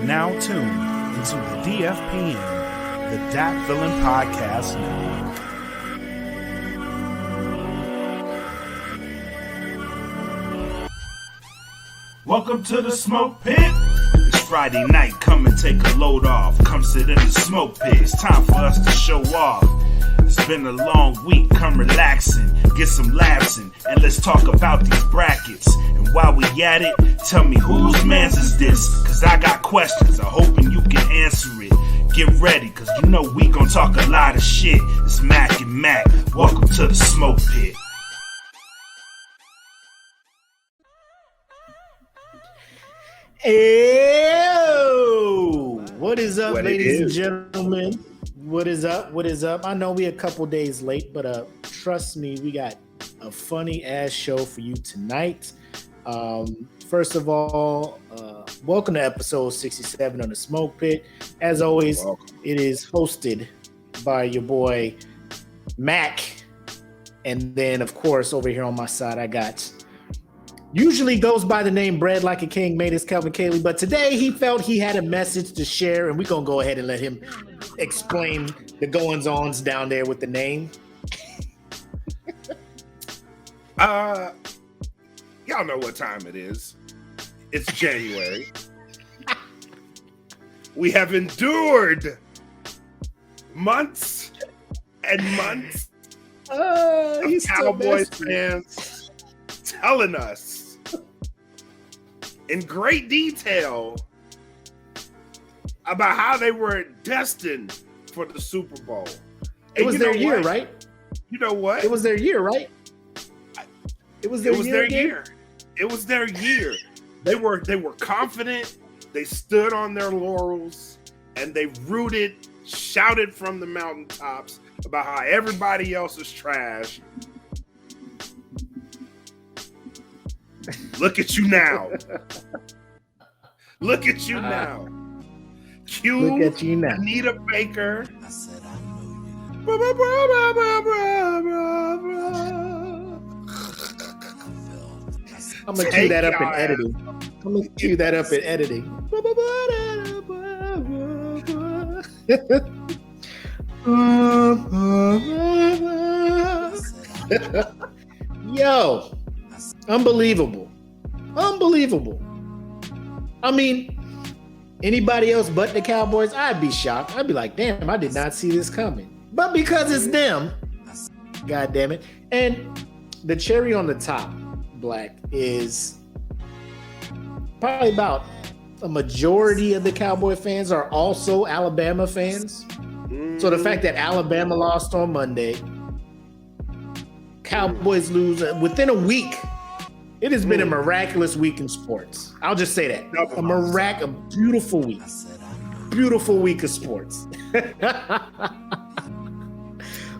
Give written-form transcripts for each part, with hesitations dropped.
now tuned into the DFPN, the Dat Villain Podcast Network. Welcome to the Smoke Pit. It's Friday night, come and take a load off. Come sit in the Smoke Pit, it's time for us to show off. It's been a long week, come relaxing, get some laughs in, and let's talk about these brackets. And while we at it, tell me whose man's is this? Cause I got questions, I'm hoping you can answer it. Get ready, cause you know we gon' talk a lot of shit. It's Mac and Mac, welcome to the Smoke Pit. Ew. What is up, ladies and gentlemen? What is up? What is up? I know we a couple days late, but trust me, we got a funny ass show for you tonight. First of all, welcome to episode 67 of the Smoke Pit. As always, it is hosted by your boy Mac, and then of course over here on my side I got. Usually goes by the name Bread Like a King, made his Calvin Cayley, but today he felt he had a message to share, and we're going to go ahead and let him explain the goings-ons down there with the name. Y'all know what time it is. It's January. We have endured months and months of Cowboys fans telling us in great detail about how they were destined for the Super Bowl. It was their year, right? You know what? It was their year, right? It was their year. It was their year. They were confident. They stood on their laurels and they shouted from the mountaintops about how everybody else is trash. Look at you now. Look at you now. Cue Look at you now. Anita Baker. I said I know I'm gonna cue that up in editing. I'm gonna cue that up in editing. Yo, unbelievable. I mean, anybody else but the Cowboys, I'd be shocked. I'd be like, damn, I did not see this coming. But because it's them, God damn it. And the cherry on the top, Black, is probably about a majority of the Cowboy fans are also Alabama fans. So the fact that Alabama lost on Monday, Cowboys lose within a week. It has been a miraculous week in sports. I'll just say that. A beautiful week. Beautiful week of sports.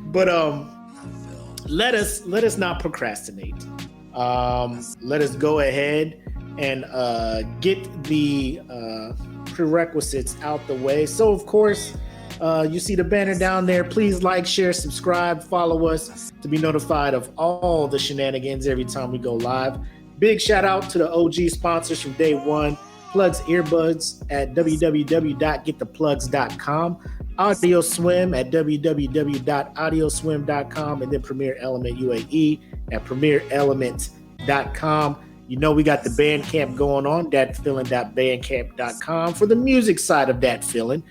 But let us not procrastinate. Let us go ahead and get the prerequisites out the way. So of course, you see the banner down there. Please like, share, subscribe, follow us to be notified of all the shenanigans every time we go live. Big shout out to the OG sponsors from day one. Plugs Earbuds at www.gettheplugs.com. Audio Swim at www.audioswim.com, and then Premier Element UAE at premierelement.com. You know we got the Bandcamp going on, datfeelin.bandcamp.com for the music side of Dat Feelin.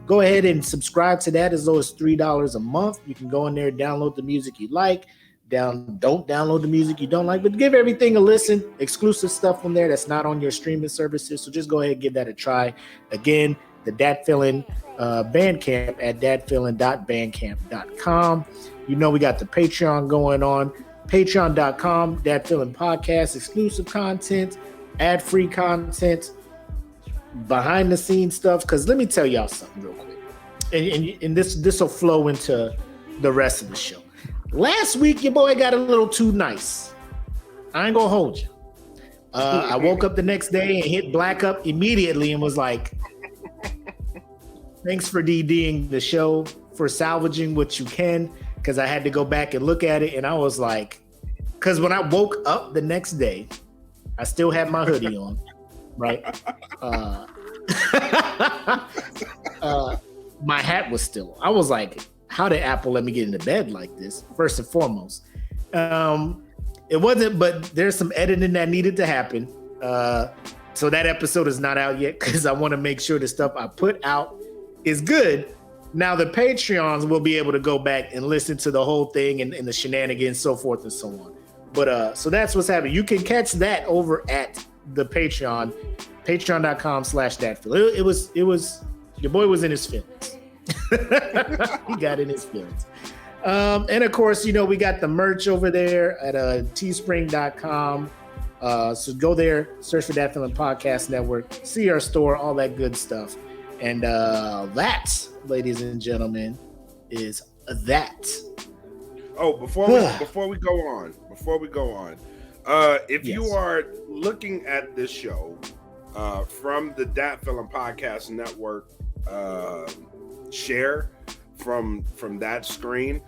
Go ahead and subscribe to that as low as $3 a month. You can go in there and download the music you like. Don't download the music you don't like, but give everything a listen. Exclusive stuff from there that's not on your streaming services. So just go ahead and give that a try. Again, the Dat Feelin Bandcamp at datfeelin.bandcamp.com. You know we got the Patreon going on. Patreon.com, Dat Feelin Podcast, exclusive content, ad-free content, behind the scenes stuff. Because let me tell y'all something real quick, and this will flow into the rest of the show. Last week, your boy got a little too nice. I ain't gonna hold you. I woke up the next day and hit Black up immediately and was like, thanks for DDing the show, for salvaging what you can, because I had to go back and look at it, and I was like, because when I woke up the next day, I still had my hoodie on, right? My hat was still. I was like, how did Apple let me get into bed like this? First and foremost. It wasn't, but there's some editing that needed to happen. So that episode is not out yet because I want to make sure the stuff I put out is good. Now the Patreons will be able to go back and listen to the whole thing and the shenanigans, so forth and so on. But so that's what's happening. You can catch that over at the Patreon, patreon.com/thatfeel. It was your boy was in his feelings. He got in his feelings. And of course, we got the merch over there at teespring.com. So go there, search for That Feeling Podcast Network, see our store, all that good stuff. And that, ladies and gentlemen, is that. Oh, before we go on, if you are looking at this show from the Dat Feeling Podcast Network share from that screen,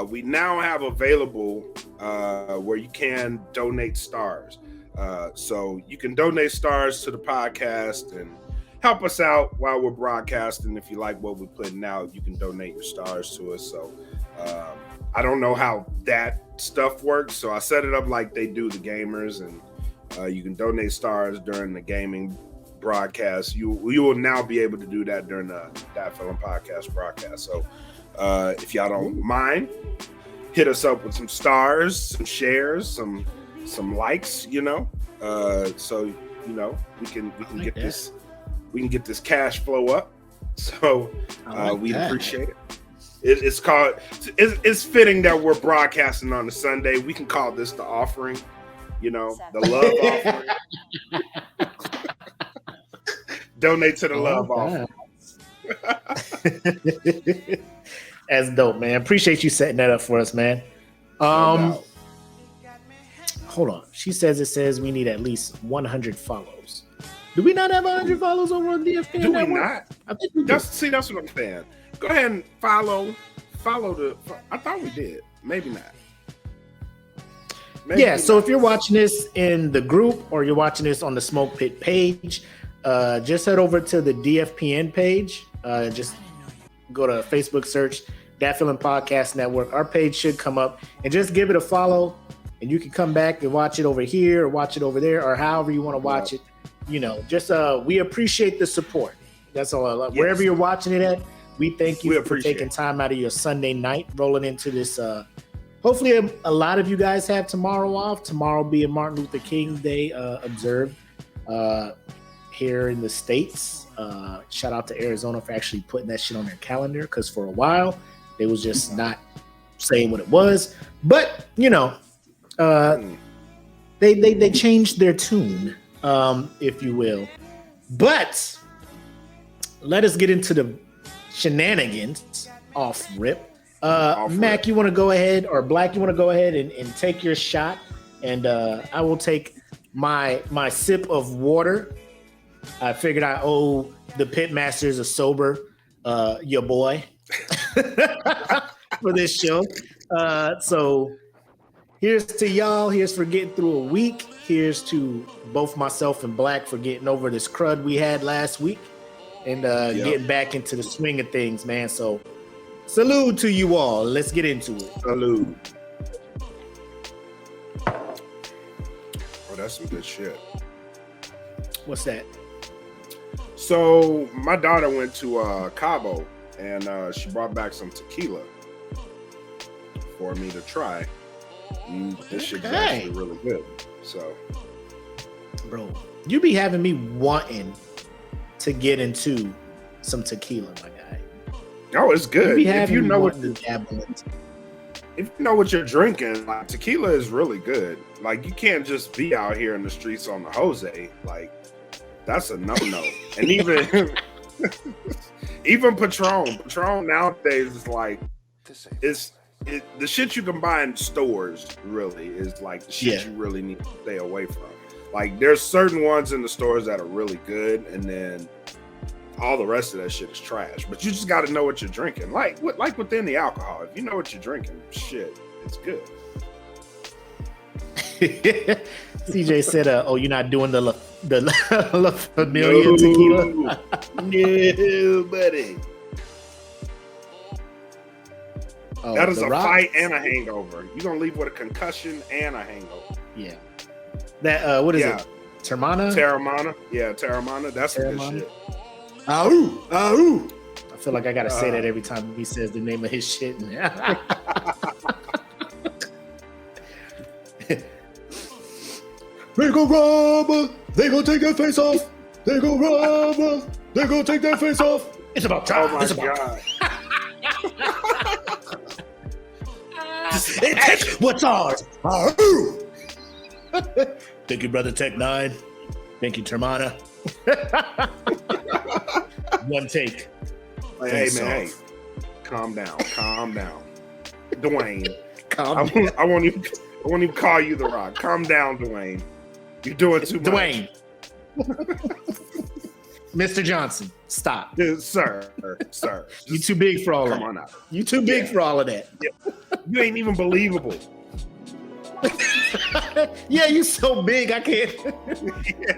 we now have available where you can donate stars. So you can donate stars to the podcast and help us out while we're broadcasting. If you like what we're putting out, you can donate your stars to us. So I don't know how that stuff works, so I set it up like they do the gamers, and you can donate stars during the gaming broadcast. You will now be able to do that during the That Feeling Podcast broadcast. So if y'all don't mind, hit us up with some stars, some shares, some likes, so we can get this. We can get this cash flow up, so we appreciate it. It's called. It's fitting that we're broadcasting on a Sunday. We can call this the offering, the love offering. Donate to the love offering. That's dope, man. Appreciate you setting that up for us, man. Hold on. It says we need at least 100 follows. Do we not have 100 follows over on DFP? Do we not? I think we that's what I'm saying. Go ahead and follow the. I thought we did. Maybe not. So if you're watching this in the group or you're watching this on the SmokePit page, just head over to the DFPN page. Just go to Facebook, search That Feeling Podcast Network. Our page should come up, and just give it a follow, and you can come back and watch it over here or watch it over there or however you want to watch it. We appreciate the support. That's all. Yes. Wherever you're watching it at, we thank you for taking time out of your Sunday night, rolling into this. Hopefully, a lot of you guys have tomorrow off. Tomorrow being Martin Luther King Day observed here in the States. Shout out to Arizona for actually putting that shit on their calendar, because for a while they was just not saying what it was. But they changed their tune, if you will. But let us get into the shenanigans off rip. Mac, you want to go ahead, or Black, you want to go ahead and take your shot, and I will take my sip of water. I figured I owe the Pitmasters a sober, your boy, for this show. So here's to y'all. Here's for getting through a week. Here's to both myself and Black for getting over this crud we had last week and getting back into the swing of things, man. So salute to you all. Let's get into it. Salute. Oh, that's some good shit. What's that? So my daughter went to Cabo, and she brought back some tequila for me to try. This shit's actually really good. So, bro, you be having me wanting to get into some tequila, my guy. Oh, it's good. If you know what you're drinking, like tequila is really good. Like, you can't just be out here in the streets on the Jose. Like, that's a no-no. And even Patron nowadays is like, the shit you can buy in stores really is like the shit you really need to stay away from. Like, there's certain ones in the stores that are really good, and then all the rest of that shit is trash. But you just got to know what you're drinking. Like within the alcohol, if you know what you're drinking, shit, it's good. CJ said, "Oh, you're not doing the La Familia tequila." No, buddy. Oh, That is the a Rock? fight and a hangover. You're gonna leave with a concussion and a hangover. Yeah. That what is it? Termana? Terramana. Yeah, Terramana. That's some good Terramana? shit. Ahoo! Ahoo! I feel like I gotta say that every time he says the name of his shit. They go rob. They gonna take that face off. They go rob. They gonna take that face off. It's about time. Oh my It's about god. Take what's ours. Ahoo! Thank you, brother Tech 9. Thank you, Termana. One take. Like, hey man, hey, calm down, Dwayne. I won't even call you the Rock. Calm down, Dwayne. You're doing too much. Dwayne. Mr. Johnson, stop. Sir. You too big for all of that. Come on out. You too big for all of that. Yeah. You ain't even believable. Yeah, you so big, I can't.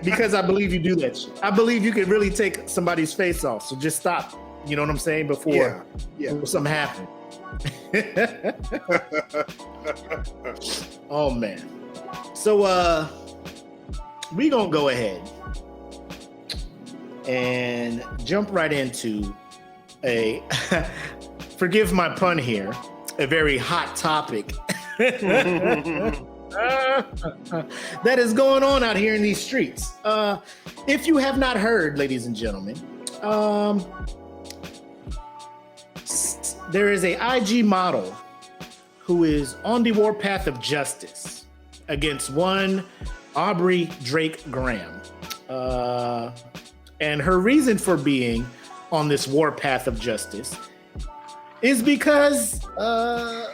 Because I believe you do that shit. I believe you can really take somebody's face off. So just stop. You know what I'm saying? Before something happens. Oh man. So we gonna go ahead and jump right into a forgive my pun here, a very hot topic that is going on out here in these streets. If you have not heard, ladies and gentlemen, there is a IG model who is on the warpath of justice against one Aubrey Drake Graham. And her reason for being on this warpath of justice is because, and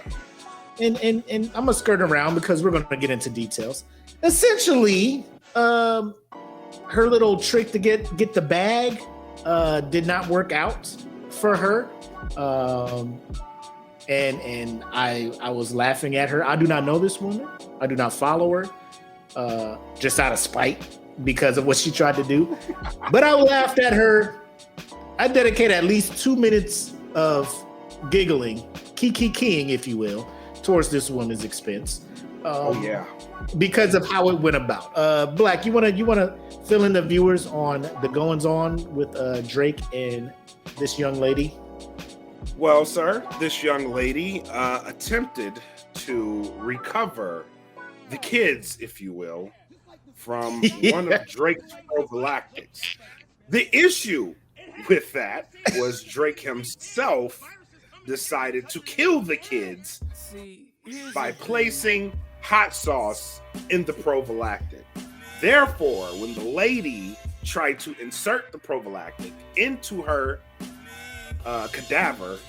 I'm gonna skirt around because we're gonna get into details. Essentially, her little trick to get the bag did not work out for her. And I was laughing at her. I do not know this woman. I do not follow her, just out of spite because of what she tried to do. But I laughed at her. I dedicated at least 2 minutes of giggling, keying, if you will, towards this woman's expense. Because of how it went about. Black, you wanna fill in the viewers on the goings on with Drake and this young lady? Well, sir, this young lady attempted to recover the kids, if you will, from one of Drake's prophylactics. The issue with that was Drake himself decided to kill the kids by placing hot sauce in the prophylactic. Therefore, when the lady tried to insert the prophylactic into her cadaver,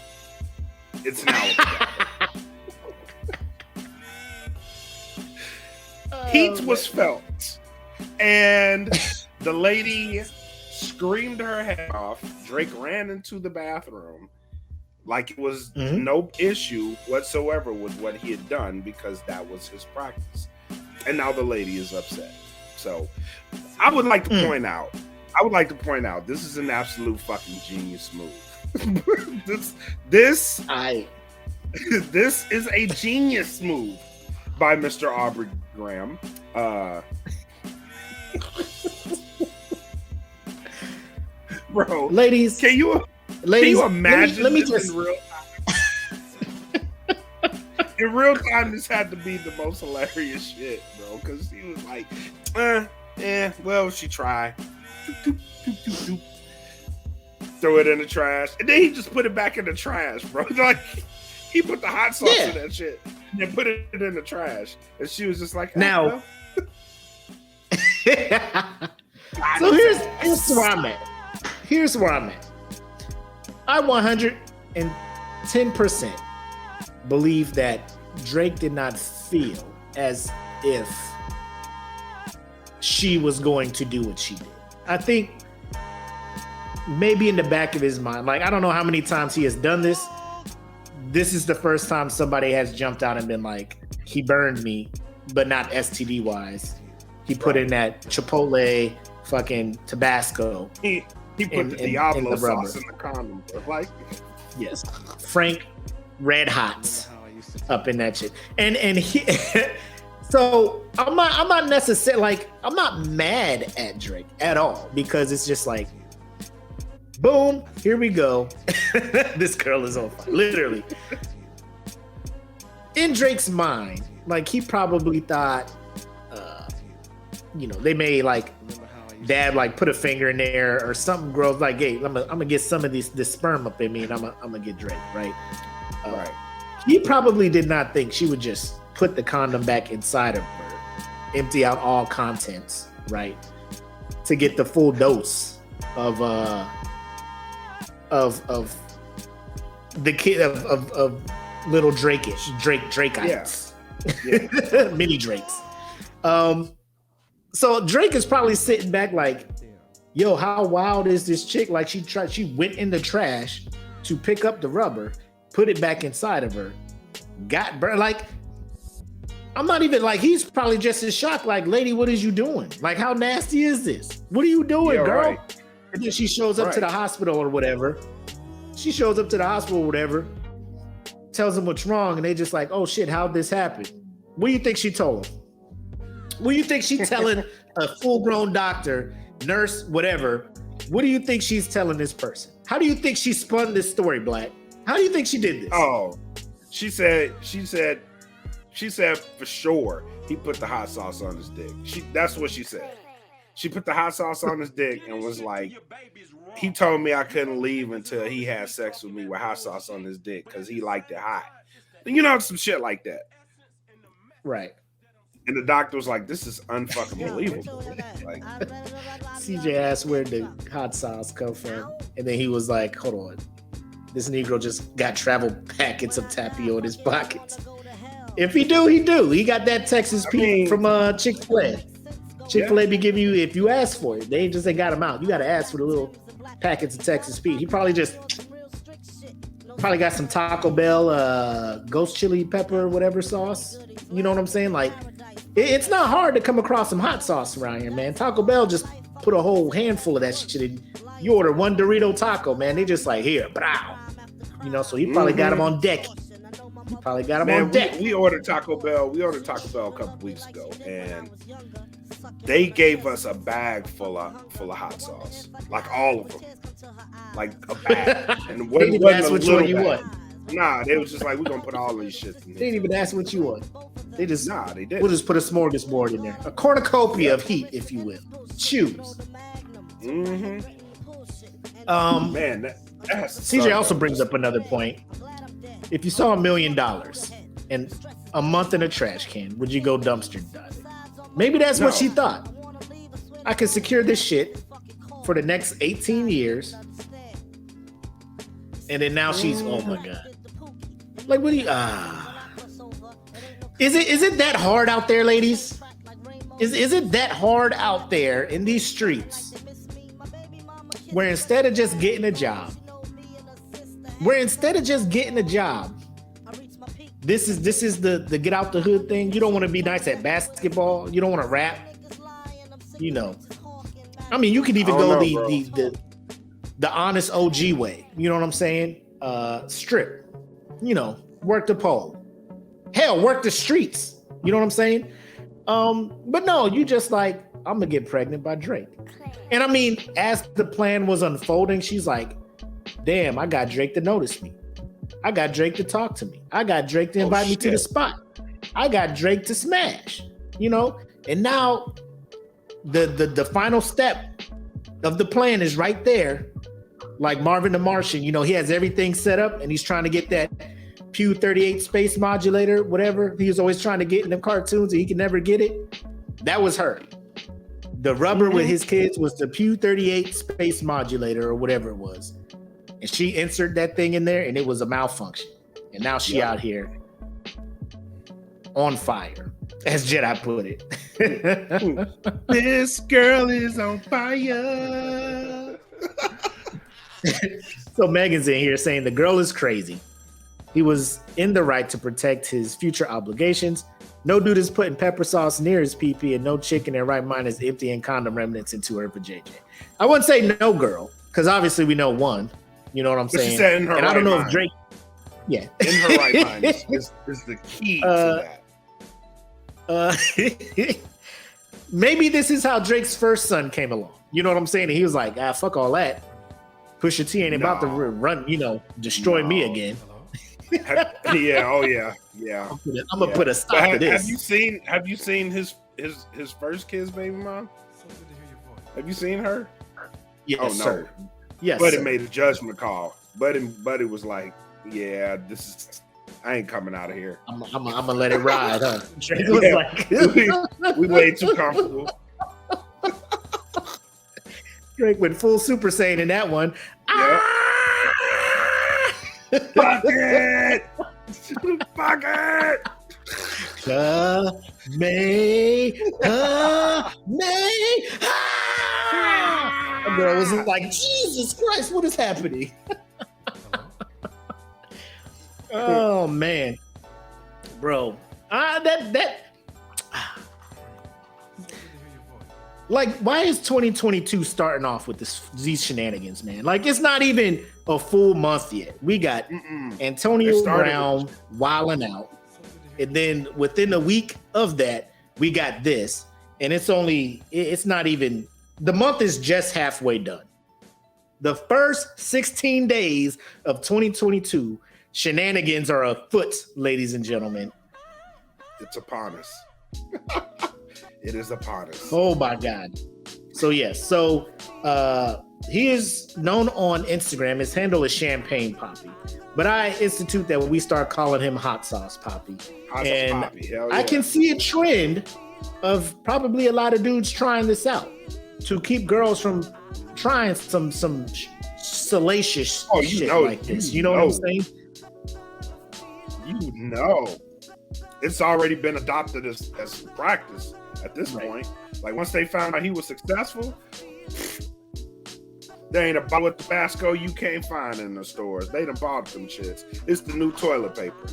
it's now a cadaver. Heat was felt, and the lady screamed her head off. Drake ran into the bathroom like it was no issue whatsoever with what he had done because that was his practice. And now the lady is upset. So I would like to point out, this is an absolute fucking genius move. This is a genius move by Mr. Aubrey Graham. Bro, ladies, can you imagine let me this just in real time? In real time, this had to be the most hilarious shit, bro. Because he was like, well, she tried. Doop, doop, doop, doop. Throw it in the trash. And then he just put it back in the trash, bro. Like, he put the hot sauce in that shit and then put it in the trash. And she was just like, now. So here's where I'm at. Here's where I'm at. I 110% believe that Drake did not feel as if she was going to do what she did. I think maybe in the back of his mind, like, I don't know how many times he has done this. This is the first time somebody has jumped out and been like, he burned me, but not STD wise. he put in that Chipotle fucking Tabasco. He put the Diablo sauce in the condom. Like, yes, Frank Red Hots up in that shit, and he. So I'm not necessarily like, I'm not mad at Drake at all, because it's just like, boom, here we go. This girl is on fire, literally. In Drake's mind, like, he probably thought, they may like dad like put a finger in there or something grows, like, hey, I'm gonna get some of this sperm up in me and I'm gonna get Drake, right? Right. He probably did not think she would just put the condom back inside of her, empty out all contents, right, to get the full dose of the kid of little Drakeites, yeah. Mini Drakes. So Drake is probably sitting back like, yo, how wild is this chick? Like, she went in the trash to pick up the rubber, put it back inside of her, got burned. Like, I'm not even like, he's probably just as shocked. Like, lady, what is you doing? Like, how nasty is this? What are you doing, girl? Right. And then she shows up to the hospital or whatever. Tells them what's wrong, and they just like, oh shit, how'd this happen? What do you think she told him? What do you think she's telling a full-grown doctor, nurse, whatever? What do you think she's telling this person? How do you think she spun this story, Black? How do you think she did this? Oh, she said for sure he put the hot sauce on his dick. That's what she said. She put the hot sauce on his dick and was like, he told me I couldn't leave until he had sex with me with hot sauce on his dick because he liked it hot. Some shit like that. Right. And the doctor was like, this is unfucking believable. Like, CJ asked where the hot sauce come from. And then he was like, hold on. This Negro just got travel packets of tapioca in his pockets. If he do, he do. He got that Texas Pete from Chick-fil-A. Chick-fil-A be giving you, if you ask for it, they ain't got them out. You got to ask for the little packets of Texas Pete. He probably got some Taco Bell ghost chili pepper, whatever sauce. You know what I'm saying? Like, it's not hard to come across some hot sauce around here, man. Taco Bell just put a whole handful of that shit in. You order one Dorito taco, man. They just like, here, brow. So he probably got them on deck. We ordered Taco Bell. We ordered Taco Bell a couple weeks ago, and they gave us a bag full of hot sauce, like all of them, like a bag. And they didn't even ask what you want. Nah, they was just like, we're gonna put all these shit in there. They didn't even ask what you want. They did. We'll just put a smorgasbord in there, a cornucopia of heat, if you will. Choose. Man, that's CJ also brings up another point. If you saw $1 million and a month in a trash can, would you go dumpster diving? Maybe that's what she thought. I can secure this shit for the next 18 years. And then now she's, oh my God. Like, what do you, Is it that hard out there, ladies? Is it that hard out there in these streets where instead of just getting a job, this is the get out the hood thing. You don't want to be nice at basketball. You don't want to rap. I mean, you could even go the honest OG way. You know what I'm saying? Strip. Work the pole. Hell, work the streets. You know what I'm saying? But no, you just like, I'm gonna get pregnant by Drake. And I mean, as the plan was unfolding, she's like, damn, I got Drake to notice me. I got Drake to talk to me. I got Drake to invite me to the spot. I got Drake to smash, and now the final step of the plan is right there. Like Marvin the Martian, he has everything set up and he's trying to get that Pew 38 space modulator, whatever he was always trying to get in the cartoons and he could never get it. That was her. The rubber with his kids was the Pew 38 space modulator or whatever it was. And she inserted that thing in there and it was a malfunction. And now she out here on fire, as Jedi put it. This girl is on fire. So Megan's in here saying the girl is crazy. He was in the right to protect his future obligations, No dude is putting pepper sauce near his pee-pee, and no chick in their right mind is emptying condom remnants into her vajayjay. I wouldn't say no girl, because obviously we know one. You know what I'm saying? She said in her and right I don't know mind. if Drake. Yeah, in her right mind is the key to that. Maybe this is how Drake's first son came along. You know what I'm saying? And he was like, fuck all that. Pusha T ain't about to run, destroy me again. Yeah. I'm gonna put a stop to this. Have you seen his first kid's baby mom? Have you seen her? Yes, sir. Yes. Buddy made a judgment call. Buddy was like, yeah, I ain't coming out of here. I'm gonna let it ride, huh? Drake was like, we way too comfortable. Drake went full Super Saiyan in that one. Yeah. Pocket! Pocket! The girl was like, Jesus Christ, what is happening? Oh man, bro, like, why is 2022 starting off with these shenanigans, man? Like, it's not even a full month yet. We got Antonio Brown wilding out, and then within a week of that, we got this, and it's not even, the month is just halfway done. The first 16 days of 2022 shenanigans are afoot, ladies and gentlemen. It's upon us. It is upon us. Oh my God. So yes. So he is known on Instagram. His handle is Champagne Papi. But I institute that when we start calling him Hot Sauce Papi. And Papi. Hell yeah. I can see a trend of probably a lot of dudes trying this out to keep girls from trying some salacious shit like this. You know what I'm saying? You know. It's already been adopted as practice at this point. Like, once they found out he was successful, there ain't a bottle of Tabasco you can't find in the stores. They done bought them shits. It's the new toilet paper.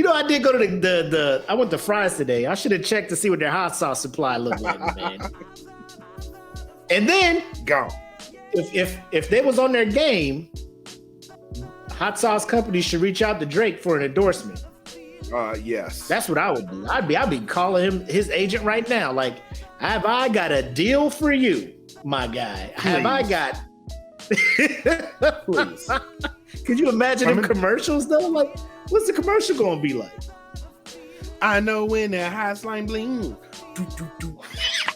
I did go to the I went to Fry's today. I should have checked to see what their hot sauce supply looked like, man. And then gone. If they was on their game, hot sauce companies should reach out to Drake for an endorsement. Yes. That's what I would do. I'd be calling him his agent right now. Like, have I got a deal for you, my guy? Please. Have I got? Please. Could you imagine them commercials though? Like, what's the commercial gonna be like? I know when that hotline bling.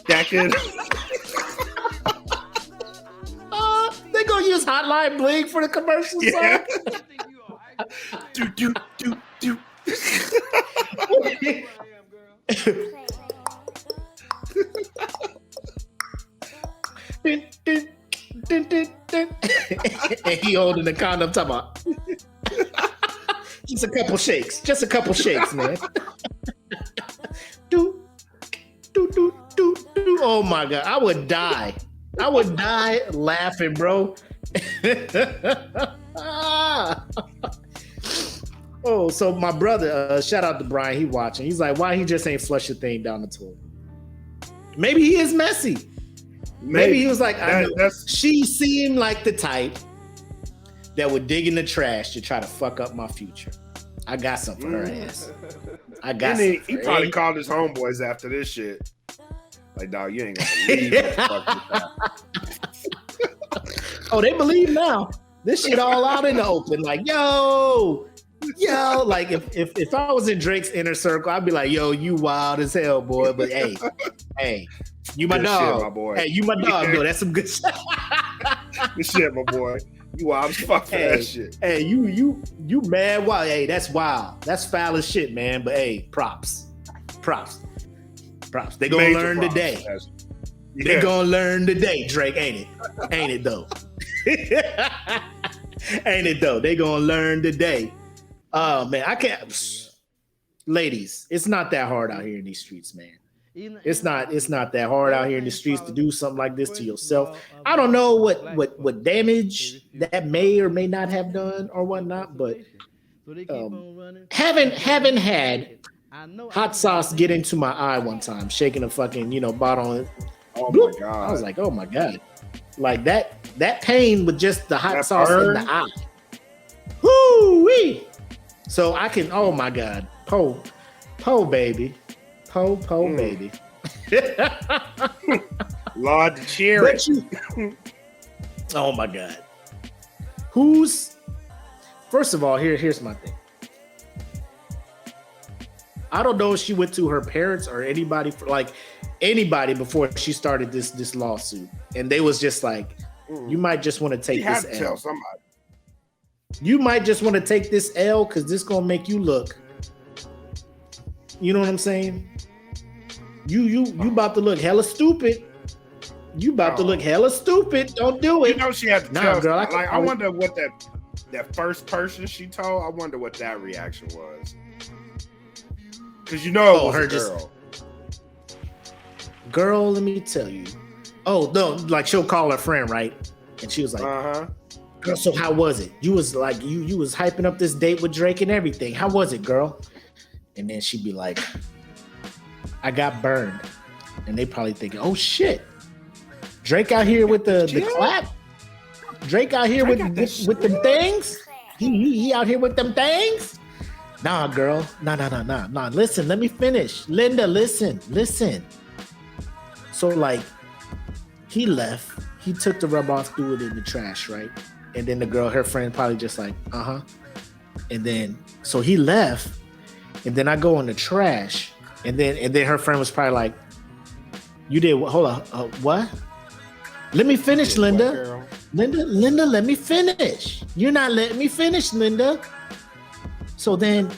That could. They gonna use Hotline Bling for the commercial song? Do. And he holding the condom, talking about just a couple shakes, man. do. Oh my God, I would die laughing, bro. Oh, so my brother, shout out to Brian, he watching. He's like, why he just ain't flush the thing down the toilet? Maybe he is messy. Maybe he was like, she seemed like the type that would dig in the trash to try to fuck up my future. I got something for her ass. He probably called his homeboys after this shit. Like, dog, you ain't gonna believe what the fuck you found. Oh, they believe now. This shit all out in the open. Like, yo. Like if I was in Drake's inner circle, I'd be like, yo, you wild as hell, boy. But hey, you my good dog. Shit, my boy. Hey, you my dog, though. That's some good shit. Good shit, my boy. You wild as fuck for that shit. Hey, you mad wild. Hey, that's wild. That's foul as shit, man. But hey, props. They gonna learn today. They gonna learn today, Drake, ain't it? Ain't it though? Ain't it though? They gonna learn today. Oh man, I can't. Ladies, it's not that hard out here in these streets, man. It's not that hard out here in the streets to do something like this to yourself. I don't know what damage that may or may not have done or whatnot, but Haven't had hot sauce get into my eye one time, shaking a fucking bottle. Oh my god! I was like, oh my god, like that pain with just the hot sauce in the eye. Woo wee! So I can. Oh my god, po baby, po baby. Lord the cherry. Oh my god. First of all, here's my thing. I don't know if she went to her parents or anybody before she started this lawsuit, and they was just like, you might just want to take this L. Tell somebody. You might just want to take this L because this gonna make you look. You know what I'm saying? You about to look hella stupid. You about to look hella stupid. Don't do it. You know she had to tell. Girl, I wonder what that first person she told. I wonder what that reaction was. Because it was her girl. Girl, let me tell you. Oh no, like she'll call her friend, right? And she was like, girl, so how was it? You was like, you was hyping up this date with Drake and everything. How was it, girl? And then she'd be like, I got burned. And they probably thinking, oh shit. Drake out here with the clap. Drake out here with them things. He out here with them things. Nah, girl. Nah. Listen, let me finish. Linda, listen. So like, he left. He took the rub off, threw it in the trash, right? And then the girl, her friend, probably just like, And then so he left, and then I go in the trash, and then her friend was probably like, you did what? Hold on, what? Let me finish, Linda. Linda, let me finish. You're not letting me finish, Linda. So then,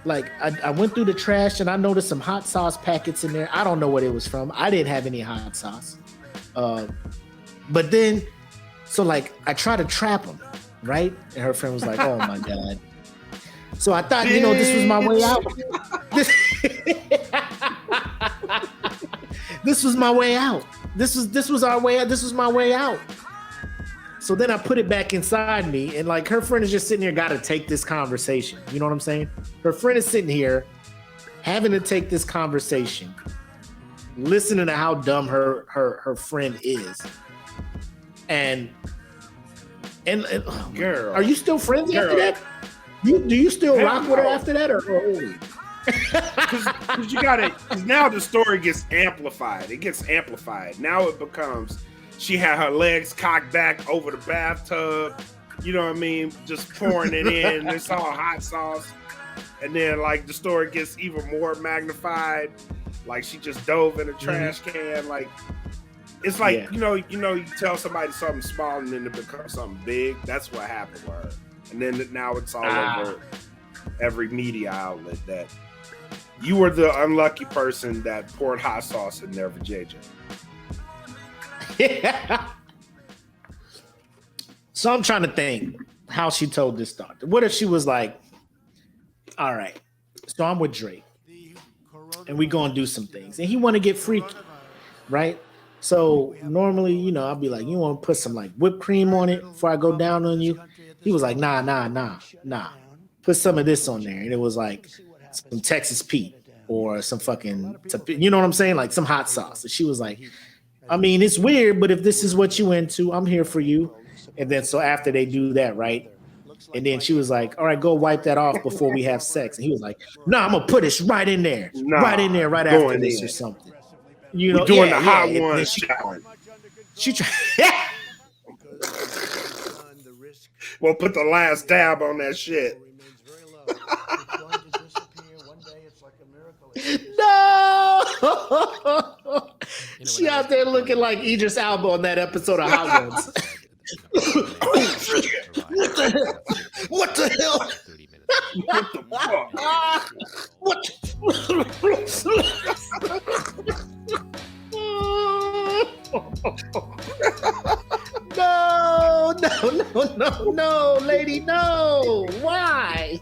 like, I went through the trash and I noticed some hot sauce packets in there. I don't know what it was from. I didn't have any hot sauce. But then, so like, I tried to trap him, right? And her friend was like, oh my God. So I thought, this was my way out. This was my way out. This was our way out. This was my way out. So then I put it back inside me, and like her friend is just sitting here, got to take this conversation. You know what I'm saying? Her friend is sitting here having to take this conversation, listening to how dumb her friend is. And girl, are you still friends after that? Do you still rock with her after that, or? Because you got it. Now the story gets amplified. It gets amplified. Now it becomes she had her legs cocked back over the bathtub. You know what I mean? Just pouring it in. It's all hot sauce, and then like the story gets even more magnified. Like she just dove in a trash can. Like it's like you tell somebody something small and then it becomes something big. That's what happened with her. And then now it's all over every media outlet that you were the unlucky person that poured hot sauce in there for JJ. Yeah. So I'm trying to think how she told this story. What if she was like, all right, so I'm with Drake and we gonna do some things and he want to get freaky, right? So normally, I'll be like, you want to put some like whipped cream on it before I go down on you? He was like, nah. Put some of this on there. And it was like some Texas Pete or some fucking, you know what I'm saying? Like some hot sauce. And she was like, I mean, it's weird, but if this is what you into, I'm here for you. And then so after they do that, right? And then she was like, all right, go wipe that off before we have sex. And he was like, no, I'm going to put it right in there. Right in there, right after this or something. We're doing the hot one challenge. She tried. We'll put the last dab on that shit. No! She out there looking like Idris Elba on that episode of Hot Ones. What the hell? What the fuck? No, lady, no. Why?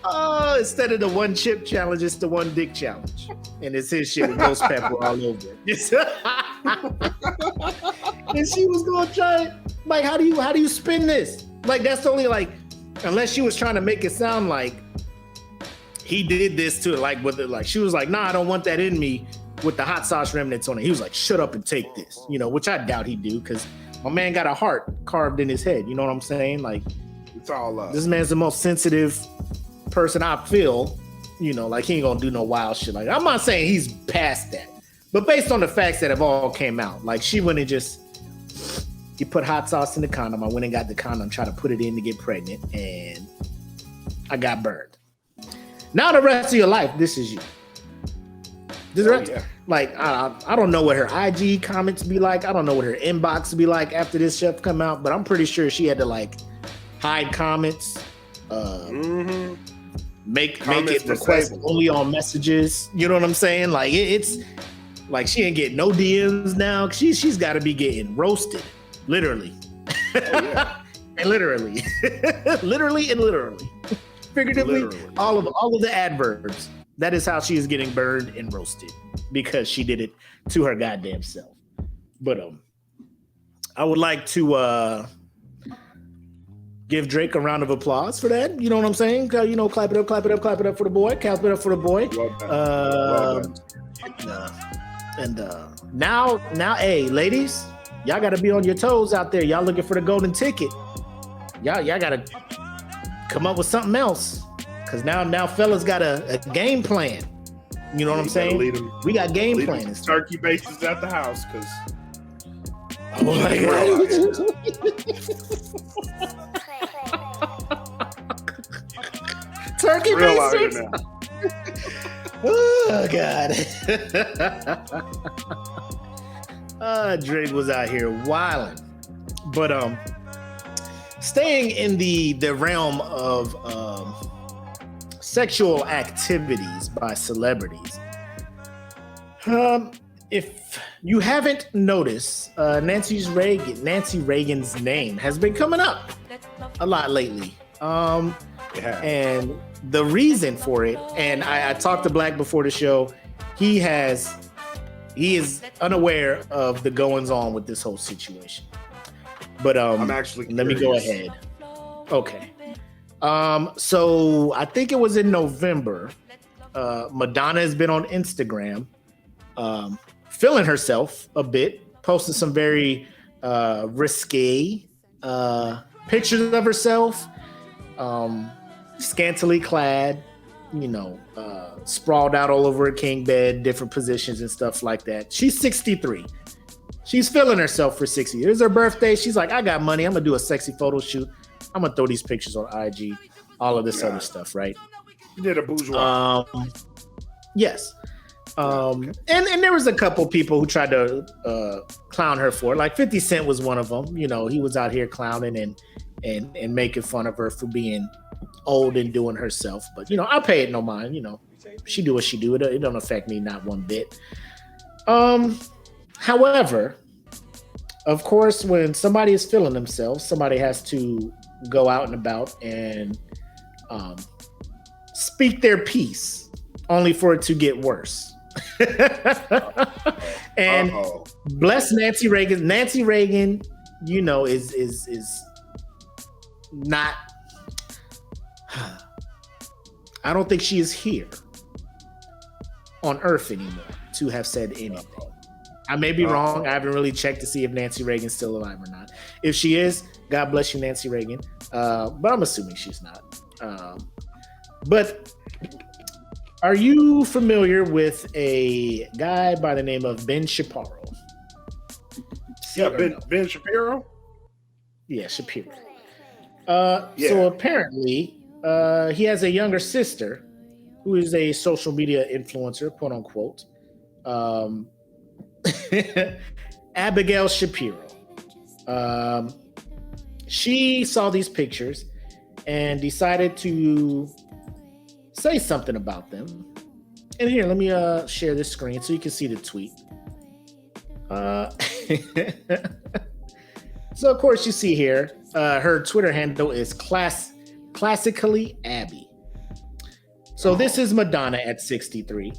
Oh, instead of the one chip challenge, it's the one dick challenge. And it's his shit with ghost pepper all over it. And she was gonna try, like, how do you spin this? Like, that's only like, unless she was trying to make it sound like he did this to it, like with it, like she was like, nah, I don't want that in me with the hot sauce remnants on it. He was like, shut up and take this, which I doubt he'd do, because my man got a heart carved in his head. You know what I'm saying? Like, it's all love. This man's the most sensitive person I feel. Like he ain't gonna do no wild shit. Like, I'm not saying he's past that, but based on the facts that have all came out, like she went and just, you put hot sauce in the condom. I went and got the condom, tried to put it in to get pregnant, and I got burned. Now the rest of your life, this is you. Like, I don't know what her IG comments be like. I don't know what her inbox be like after this stuff come out, but I'm pretty sure she had to like hide comments, make it request only on messages. You know what I'm saying? Like it's like she ain't getting no DMs now. She's got to be getting roasted, literally, and literally, literally and literally. Figuratively, literally. all of the adverbs. That is how she is getting burned and roasted, because she did it to her goddamn self. But I would like to give Drake a round of applause for that. You know what I'm saying? Clap it up, clap it up, clap it up for the boy. Clap it up for the boy. Well done. Now, hey, ladies, y'all got to be on your toes out there. Y'all looking for the golden ticket. Y'all got to come up with something else, because now fellas got a game plan. You know what I'm saying? We got game plans. Turkey bases at the house, because oh my God. Turkey bases. Oh God. Drake was out here wilding, but staying in the realm of sexual activities by celebrities. If you haven't noticed, Nancy Reagan's name has been coming up a lot lately. And the reason for it, and I talked to Black before the show, he is unaware of the goings on with this whole situation. But I'm actually curious. Let me go ahead. Okay. So I think it was in November. Madonna has been on Instagram, feeling herself a bit, posting some very risque pictures of herself, scantily clad, sprawled out all over a king bed, different positions and stuff like that. She's 63. She's feeling herself for 60. It was her birthday. She's like, I got money. I'm going to do a sexy photo shoot. I'm going to throw these pictures on IG, all of this other stuff, right? You did a bourgeois. Yes. And there was a couple people who tried to clown her for it. Like 50 Cent was one of them. He was out here clowning and making fun of her for being old and doing herself. But, I pay it no mind. She do what she do. It don't affect me not one bit. However, of course, when somebody is feeling themselves, somebody has to go out and about and speak their piece, only for it to get worse. And bless Nancy Reagan. Nancy Reagan, is not. I don't think she is here on Earth anymore to have said anything. I may be wrong. I haven't really checked to see if Nancy Reagan's still alive or not. If she is, God bless you, Nancy Reagan. But I'm assuming she's not. But are you familiar with a guy by the name of Ben Shapiro? Ben Shapiro? Yeah, Shapiro. So apparently, he has a younger sister who is a social media influencer, quote unquote. Abigail Shapiro. She saw these pictures and decided to say something about them. And here, let me share this screen so you can see the tweet. So of course you see here, her Twitter handle is classically Abby. So this is Madonna at 63.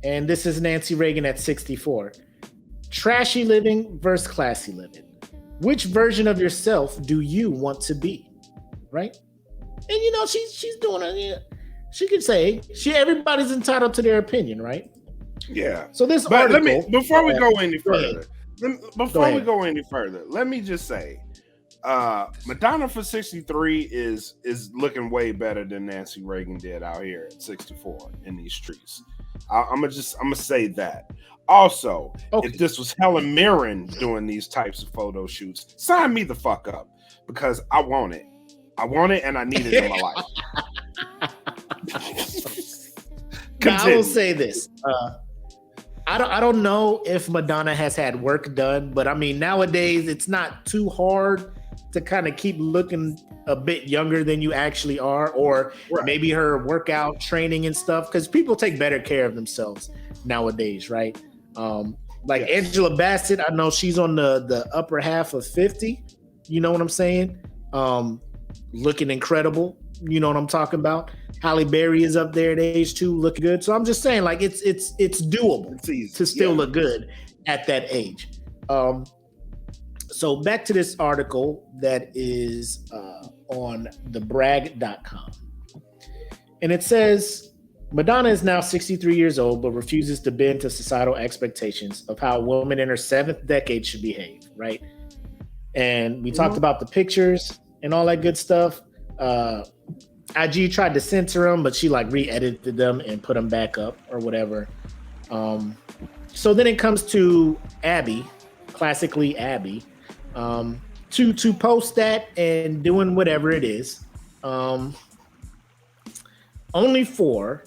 And this is Nancy Reagan at 64. trashy living versus classy living. Which version of yourself do you want to be? Right? And you know, she's doing it. She could say everybody's entitled to their opinion, right? Yeah. So this but article, before we go any further, let me just say, Madonna for 63 is looking way better than Nancy Reagan did out here at 64 in these streets. I'm gonna say that. Also, if this was Helen Mirren doing these types of photo shoots, sign me the fuck up because I want it. I want it and I need it in my life. Now, I will say this. I don't know if Madonna has had work done, but I mean, nowadays it's not too hard to kind of keep looking a bit younger than you actually are, or maybe her workout training and stuff, because people take better care of themselves nowadays, right? Angela Bassett, I know she's on the upper half of 50. You know what I'm saying? Looking incredible. You know what I'm talking about? Halle Berry is up there at age 2, looking good. So I'm just saying, like, it's doable to still look good at that age. So back to this article that is on thebrag.com. And it says, Madonna is now 63 years old, but refuses to bend to societal expectations of how a woman in her 7th decade should behave, right? And we talked about the pictures and all that good stuff. IG tried to censor them, but she like re-edited them and put them back up or whatever. So then it comes to Abby, classically Abby, to post that and doing whatever it is. Only for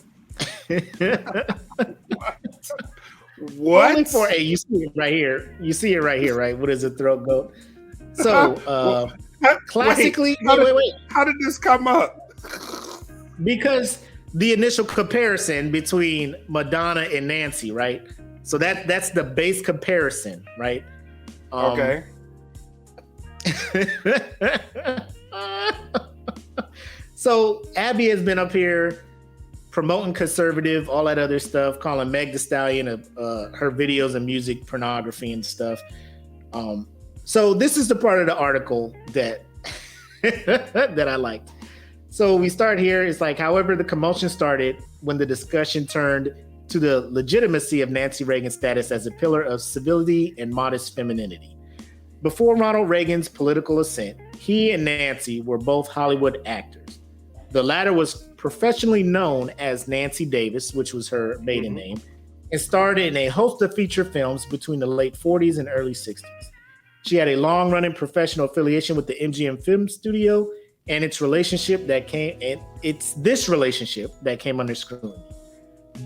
what? Only for you see it right here. You see it right here, right? What is a throat goat? So classically, wait. How did this come up? Because the initial comparison between Madonna and Nancy, right? So that's the base comparison, right? Okay. So Abby has been up here promoting conservative, all that other stuff, calling Meg Thee Stallion her videos and music pornography and stuff. So this is the part of the article that that I liked. So we start here. It's like, however, the commotion started when the discussion turned to the legitimacy of Nancy Reagan's status as a pillar of civility and modest femininity. Before Ronald Reagan's political ascent, he and Nancy were both Hollywood actors. The latter was professionally known as Nancy Davis, which was her maiden name, and starred in a host of feature films between the late 40s and early 60s. She had a long-running professional affiliation with the MGM Film Studio, and it's this relationship that came under scrutiny.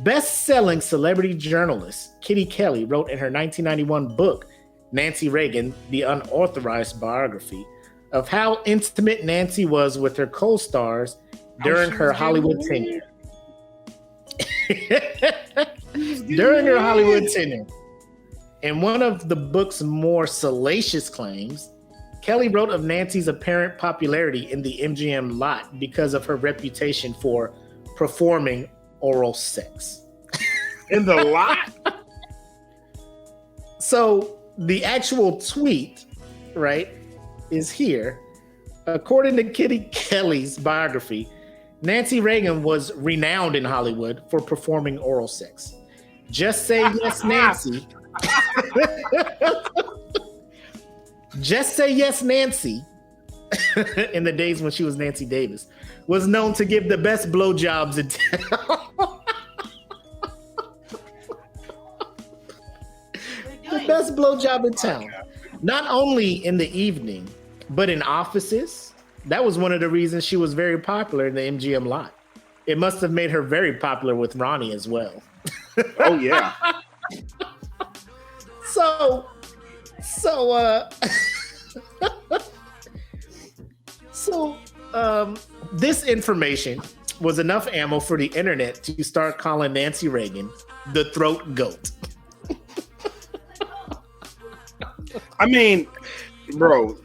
Best-selling celebrity journalist Kitty Kelly wrote in her 1991 book, Nancy Reagan, The Unauthorized Biography, of how intimate Nancy was with her co-stars during her Hollywood tenure. In one of the book's more salacious claims, Kelly wrote of Nancy's apparent popularity in the MGM lot because of her reputation for performing oral sex. In the lot? So the actual tweet, right, is here. According to Kitty Kelly's biography, Nancy Reagan was renowned in Hollywood for performing oral sex. Just Say Yes, Nancy. Just Say Yes, Nancy, in the days when she was Nancy Davis, was known to give the best blowjobs in town. The best blowjob in town. Not only in the evening, but in offices. That was one of the reasons she was very popular in the MGM lot. It must have made her very popular with Ronnie as well. Oh, yeah. So this information was enough ammo for the internet to start calling Nancy Reagan the throat goat. I mean, bro,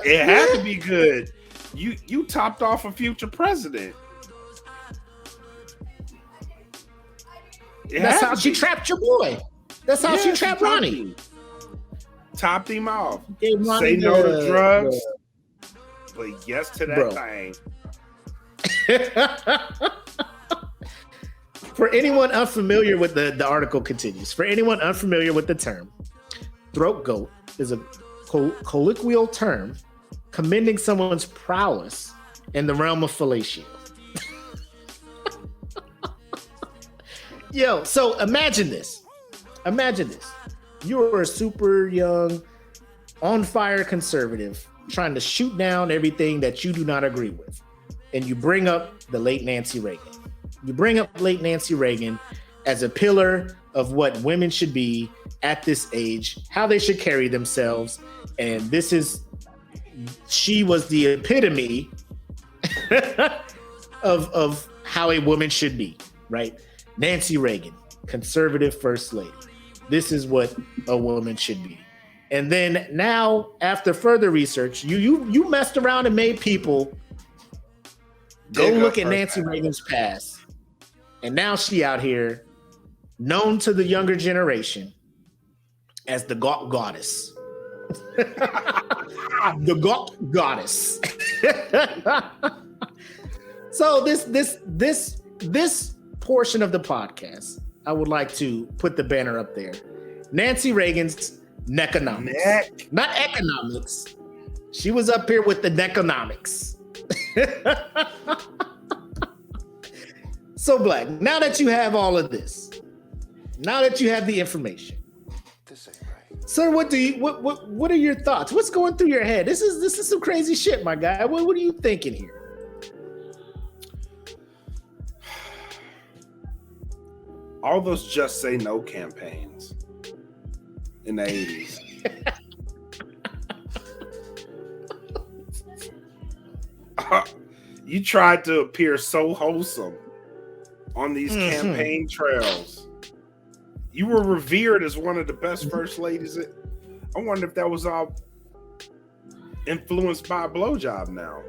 it had to be good. You topped off a future president. That's how she trapped your boy. That's how she Yeah, trapped she Ronnie. Topped him off. Gave Ronnie Say no to drugs, the- but yes to that Bro. thing. For anyone unfamiliar with the article continues. For anyone unfamiliar with the term, throat goat is a colloquial term commending someone's prowess in the realm of fellatio. Yo, so imagine this. You're a super young, on fire conservative trying to shoot down everything that you do not agree with. And you bring up the late Nancy Reagan. You bring up late Nancy Reagan as a pillar of what women should be at this age, how they should carry themselves. And she was the epitome of how a woman should be, right? Nancy Reagan, conservative first lady. This is what a woman should be. And then now, after further research, you messed around and made people go look at Nancy Reagan's past. And now she out here, known to the younger generation as the goddess. The goddess. So this portion of the podcast, I would like to put the banner up there. Nancy Reagan's Neckonomics. Not economics. She was up here with the Neckonomics. So, Black, now that you have all of this, now that you have the information, This ain't right. sir, what are your thoughts? What's going through your head? This is some crazy shit, my guy. What are you thinking here? All those Just Say No campaigns in the 80s. You tried to appear so wholesome on these campaign trails. You were revered as one of the best first ladies. I wonder if that was all influenced by a blowjob now.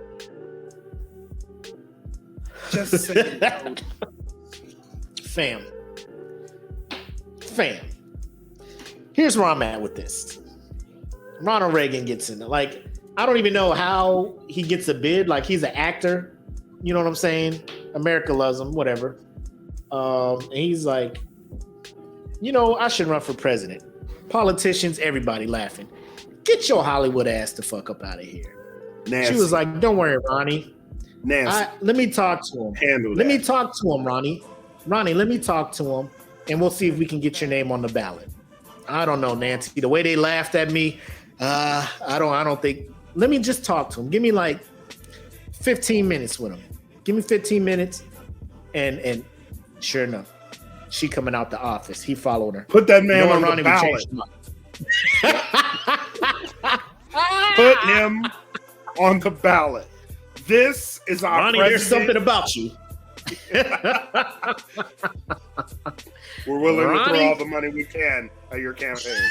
Just say no. Fam. Here's where I'm at with this. Ronald Reagan gets in it. Like, I don't even know how he gets a bid. Like, he's an actor. You know what I'm saying? America loves him, whatever. And he's like, I should run for president. Politicians, everybody laughing. Get your Hollywood ass the fuck up out of here. Nancy. She was like, don't worry, Ronnie. Nancy. Let me talk to him. Handle Let that. me talk to him, Ronnie. Ronnie, let me talk to him, and we'll see if we can get your name on the ballot. I don't know, Nancy. The way they laughed at me, I don't think. Let me just talk to him. Give me like 15 minutes with him. Give me 15 minutes, and sure enough, she coming out the office. He followed her. Put that man You know on Ronnie the would ballot. change Put him on the ballot. This is our Ronnie, president. there's something about you. We're willing to Ronnie. throw all the money we can at your campaign.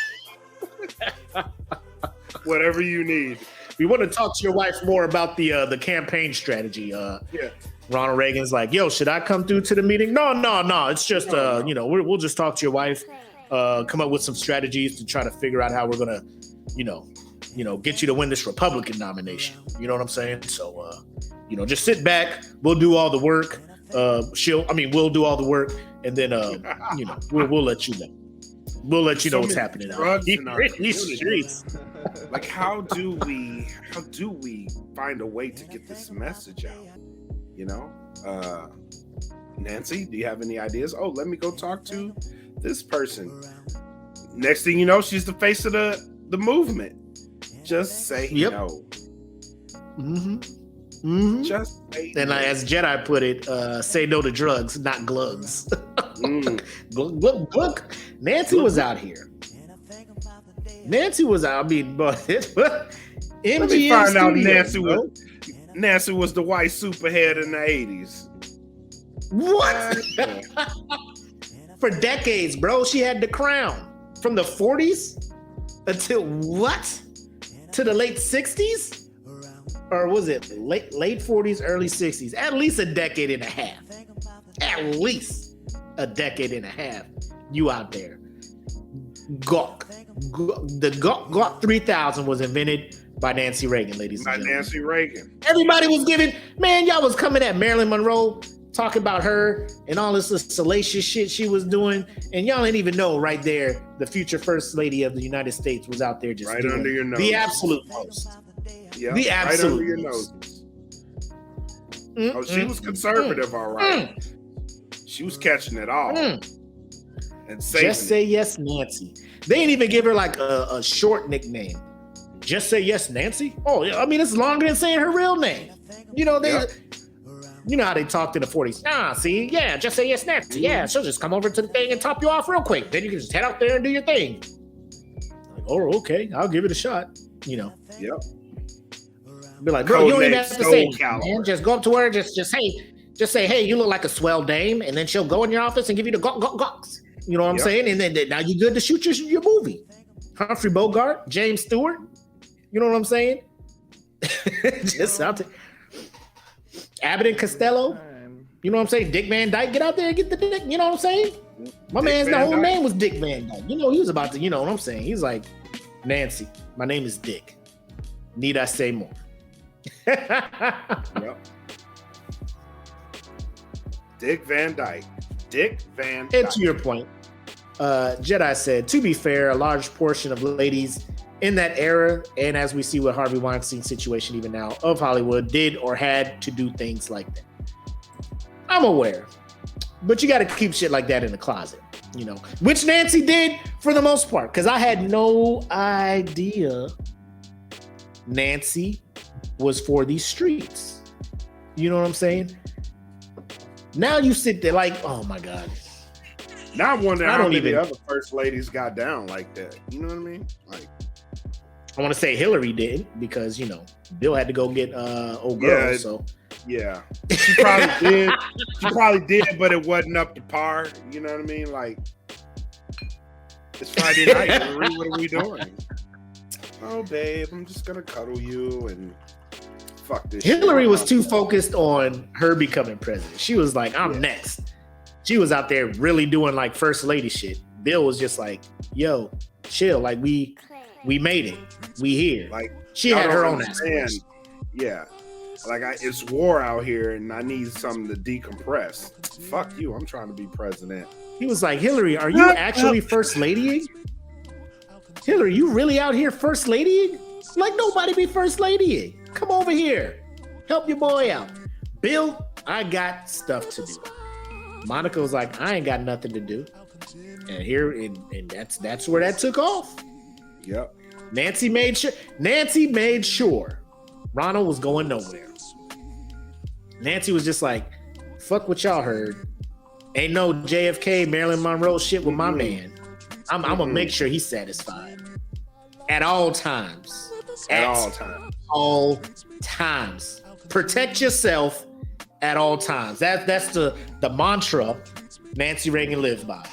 Whatever you need. We want to talk to your wife more about the campaign strategy. Yeah. Ronald Reagan's like, yo, should I come through to the meeting? No. It's just, we'll just talk to your wife, come up with some strategies to try to figure out how we're going to, get you to win this Republican nomination. You know what I'm saying? So, just sit back. We'll do all the work. We'll do all the work. And then, we'll let you know. We'll let you know what's happening out in our in these streets. Like, how do we find a way to get this message out? Nancy, do you have any ideas? Oh, let me go talk to this person. Next thing you know, she's the face of the movement. Just say no. Just say And no. as Jedi put it, say no to drugs, not glugs. Glug. Nancy was out here. Nancy was out. I mean, but MGM Let me find out Studios, Nancy was the white superhead in the 80s. What? For decades, bro. She had the crown from the 40s until what? To the late 60s? Or was it late 40s, early 60s? At least a decade and a half. At least a decade and a half. You out there. Gawk. The Gawk 3000 was invented by Nancy Reagan, ladies and gentlemen. Nancy Reagan. Everybody was giving, man, y'all was coming at Marilyn Monroe, talking about her and all this salacious shit she was doing. And y'all didn't even know right there, the future first lady of the United States was out there just right doing under your nose. The absolute most. Yep, the absolute right under your nose. Oh, she was conservative, all right. She was catching it all. And Just say yes, Nancy. They didn't even give her like a short nickname. Just say yes, Nancy. Oh, yeah. I mean, it's longer than saying her real name. You know, you know how they talked in the 40s. See, yeah, just say yes, Nancy. Yeah, she'll just come over to the thing and top you off real quick. Then you can just head out there and do your thing. Like, oh, okay, I'll give it a shot. You know. Yep. Be like, bro, you don't even have to say it, man. Just go up to her, just say, hey, you look like a swell dame, and then she'll go in your office and give you the gawks. You know what I'm saying? And then now you're good to shoot your movie. Humphrey Bogart, James Stewart. You know what I'm saying? Just out there. Abbott and Costello. You know what I'm saying? Dick Van Dyke, get out there and get the dick. You know what I'm saying? My man's whole name was Dick Van Dyke. You know, he was about to, you know what I'm saying? He's like, Nancy, my name is Dick. Need I say more? Yep. Dick Van Dyke. And to your point, Jedi said, to be fair, a large portion of ladies in that era, and as we see with Harvey Weinstein's situation even now, of Hollywood, did or had to do things like that. I'm aware. But you got to keep shit like that in the closet, you know, which Nancy did for the most part, because I had no idea Nancy was for these streets. You know what I'm saying? Now you sit there like, oh my God. Now I wonder how many other first ladies got down like that. You know what I mean? Like, I want to say Hillary did, because, you know, Bill had to go get old girl. So yeah, she probably did. She probably did, but it wasn't up to par. You know what I mean? Like, it's Friday night. Hillary, what are we doing? Oh, babe, I'm just gonna cuddle you and fuck this. Hillary was too focused on her becoming president. She was like, I'm next. She was out there really doing like first lady shit. Bill was just like, yo, chill. Like we made it. We here. Like she had her own aspirations. Yeah. Like it's war out here and I need something to decompress. Fuck you. I'm trying to be president. He was like, Hillary, are you actually first ladying? Hillary, you really out here first ladying? Like nobody be first ladying. Come over here. Help your boy out. Bill, I got stuff to do. Monica was like, I ain't got nothing to do. And that's where that took off. Yep. Nancy made sure Ronald was going nowhere. Nancy was just like, fuck what y'all heard. Ain't no JFK, Marilyn Monroe shit with my man. I'm gonna make sure he's satisfied. At all times. At all times. Protect yourself at all times. That's the mantra Nancy Reagan lived by.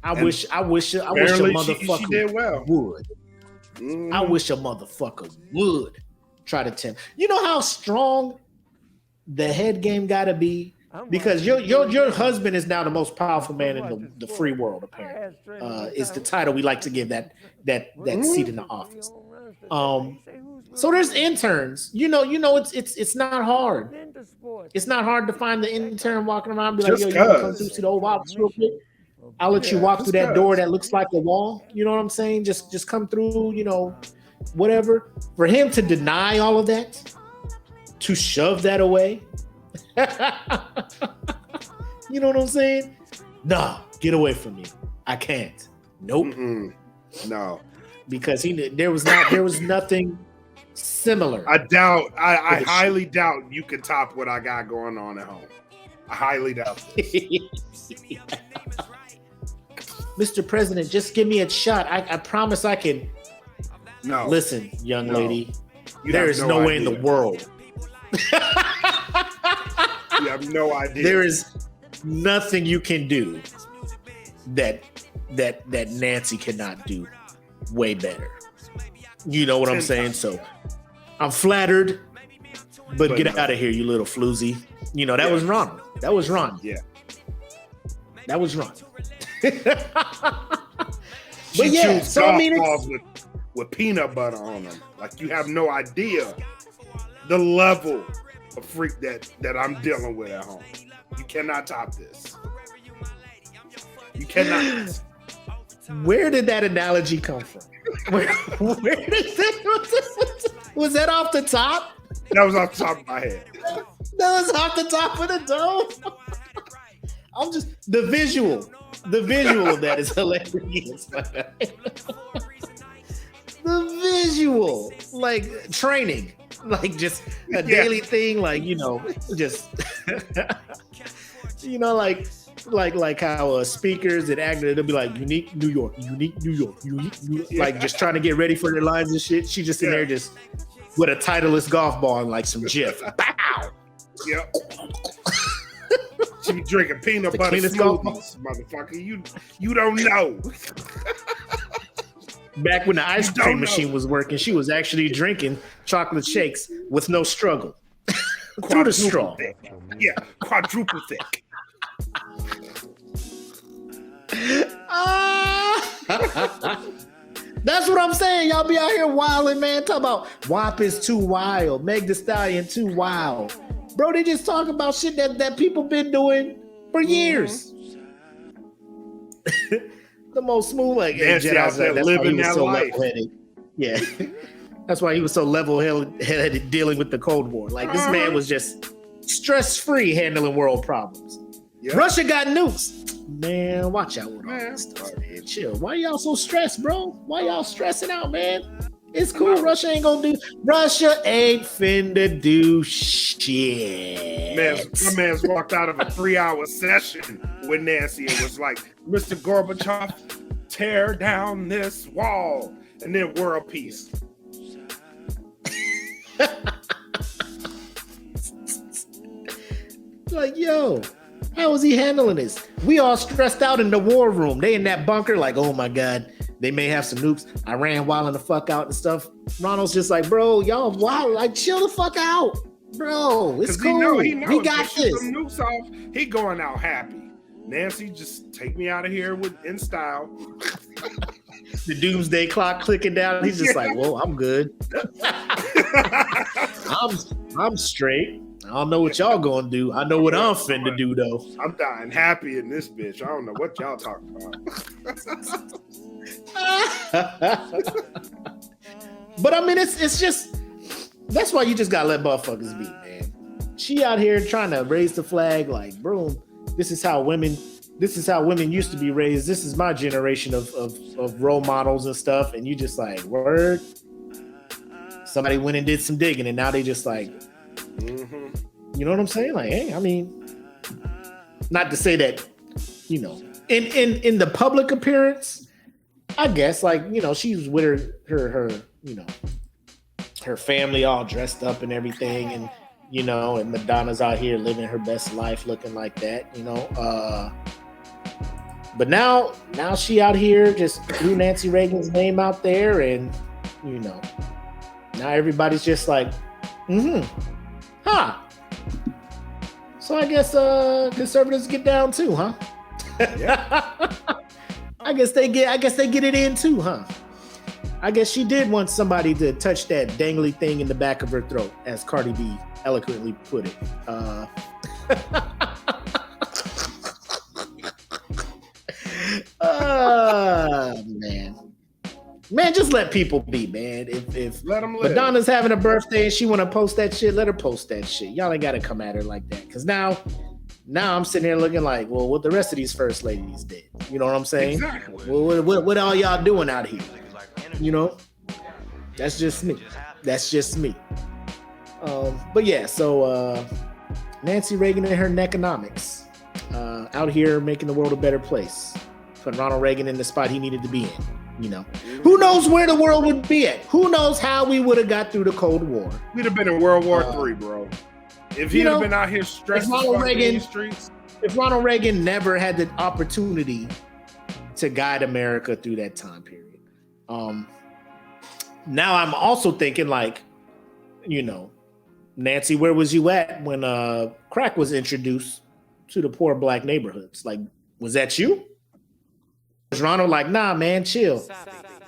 I wish a motherfucker she did well. would. I wish a motherfucker would try to tell. You know how strong the head game gotta be? Because your husband is now the most powerful man in the free world, apparently. Is the title we like to give that seat in the office. So there's interns. You know, it's not hard. It's not hard to find the intern walking around and be like, yo, you want to come through to the Oval Office real quick? I'll let you walk through that door that looks like a wall. You know what I'm saying? Just come through, you know, whatever. For him to deny all of that, to shove that away. You know what I'm saying? Nah, get away from me. I can't. Nope. No. Because there was nothing similar. I highly doubt you could top what I got going on at home. I highly doubt this. Mr. President, just give me a shot. I promise I can. No. Listen, young lady, there is no way in the world. You have no idea. There is nothing you can do that Nancy cannot do way better. You know what I'm saying? So I'm flattered, but get out of here, you little floozy. You know, that was Ronald. That was Ron. Yeah. That was Ron. She yeah, chews so I golf mean, balls with peanut butter on them. Like you have no idea the level of freak that I'm dealing with at home. You cannot top this. You cannot. Where did that analogy come from? Where did that, was that off the top? That was off the top of my head. That was off the top of the dome. I'm just the visual of that is hilarious. The visual, like training, like just a daily thing, like just like how speakers and actors, they'll be like unique New York, like just trying to get ready for their lines and shit. She just in there just with a Titleist golf ball and like some Jif. Bow. Yep. She be drinking peanut butter smoothies, motherfucker. You don't know. Back when the ice cream machine was working, she was actually drinking chocolate shakes with no struggle through the straw. Thick. Yeah, quadruple thick. That's what I'm saying. Y'all be out here wilding, man. Talk about WAP is too wild, Meg Thee Stallion too wild. Bro, they just talk about shit that people been doing for years. The most smooth, like Nancy out there living that life. Yeah, that's why he was so level-headed dealing with the Cold War. Like this man was just stress-free handling world problems. Yep. Russia got nukes. Man, watch out with all that stuff, man. Chill. Why y'all so stressed, bro? Why y'all stressing out, man? It's cool. Russia ain't finna do shit. Man, my man's walked out of a 3-hour session with Nancy and was like, Mr. Gorbachev, tear down this wall. And then world peace. Like, yo, how is he handling this? We all stressed out in the war room. They in that bunker like, oh my God, they may have some nukes. Iran wilding the fuck out and stuff. Ronald's just like, bro, y'all wild. Like, chill the fuck out. Bro, it's cool. He we got this. Some nukes off, he going out happy. Nancy, just take me out of here in style. The doomsday clock clicking down. He's just like, well, I'm good. I'm straight. I don't know what y'all gonna do. I know what I'm finna do though. I'm dying happy in this bitch. I don't know what y'all talking about. But I mean, it's just that's why you just gotta let motherfuckers be, man. She out here trying to raise the flag, like, bro, this is how women used to be raised. This is my generation of role models and stuff. And you just like, word. Somebody went and did some digging, and now they just like, you know what I'm saying? Like, hey, I mean, not to say that, in the public appearance, I guess, like, she's with her her family all dressed up and everything, and and Madonna's out here living her best life, looking like that, But now she out here just threw Nancy Reagan's name out there, and now everybody's just like, huh. So I guess conservatives get down too, huh? Yeah. I guess they get it in too, huh? I guess she did want somebody to touch that dangly thing in the back of her throat, as Cardi B eloquently put it. Man, just let people be, man. If let them live. Madonna's having a birthday and she want to post that shit, let her post that shit. Y'all ain't got to come at her like that. Because now I'm sitting here looking like, well, what the rest of these first ladies did. You know what I'm saying? Exactly. Well, what all y'all doing out here? That's just me. But yeah, so Nancy Reagan and her neconomics out here making the world a better place. Putting Ronald Reagan in the spot he needed to be in. Who knows where the world would be at? Who knows how we would have got through the Cold War? We'd have been in World War III, bro. If he'd have been out here stressed in the streets. If Ronald Reagan never had the opportunity to guide America through that time period. Now I'm also thinking like, Nancy, where was you at when crack was introduced to the poor black neighborhoods? Like, was that you? Ronald like, nah, man, chill.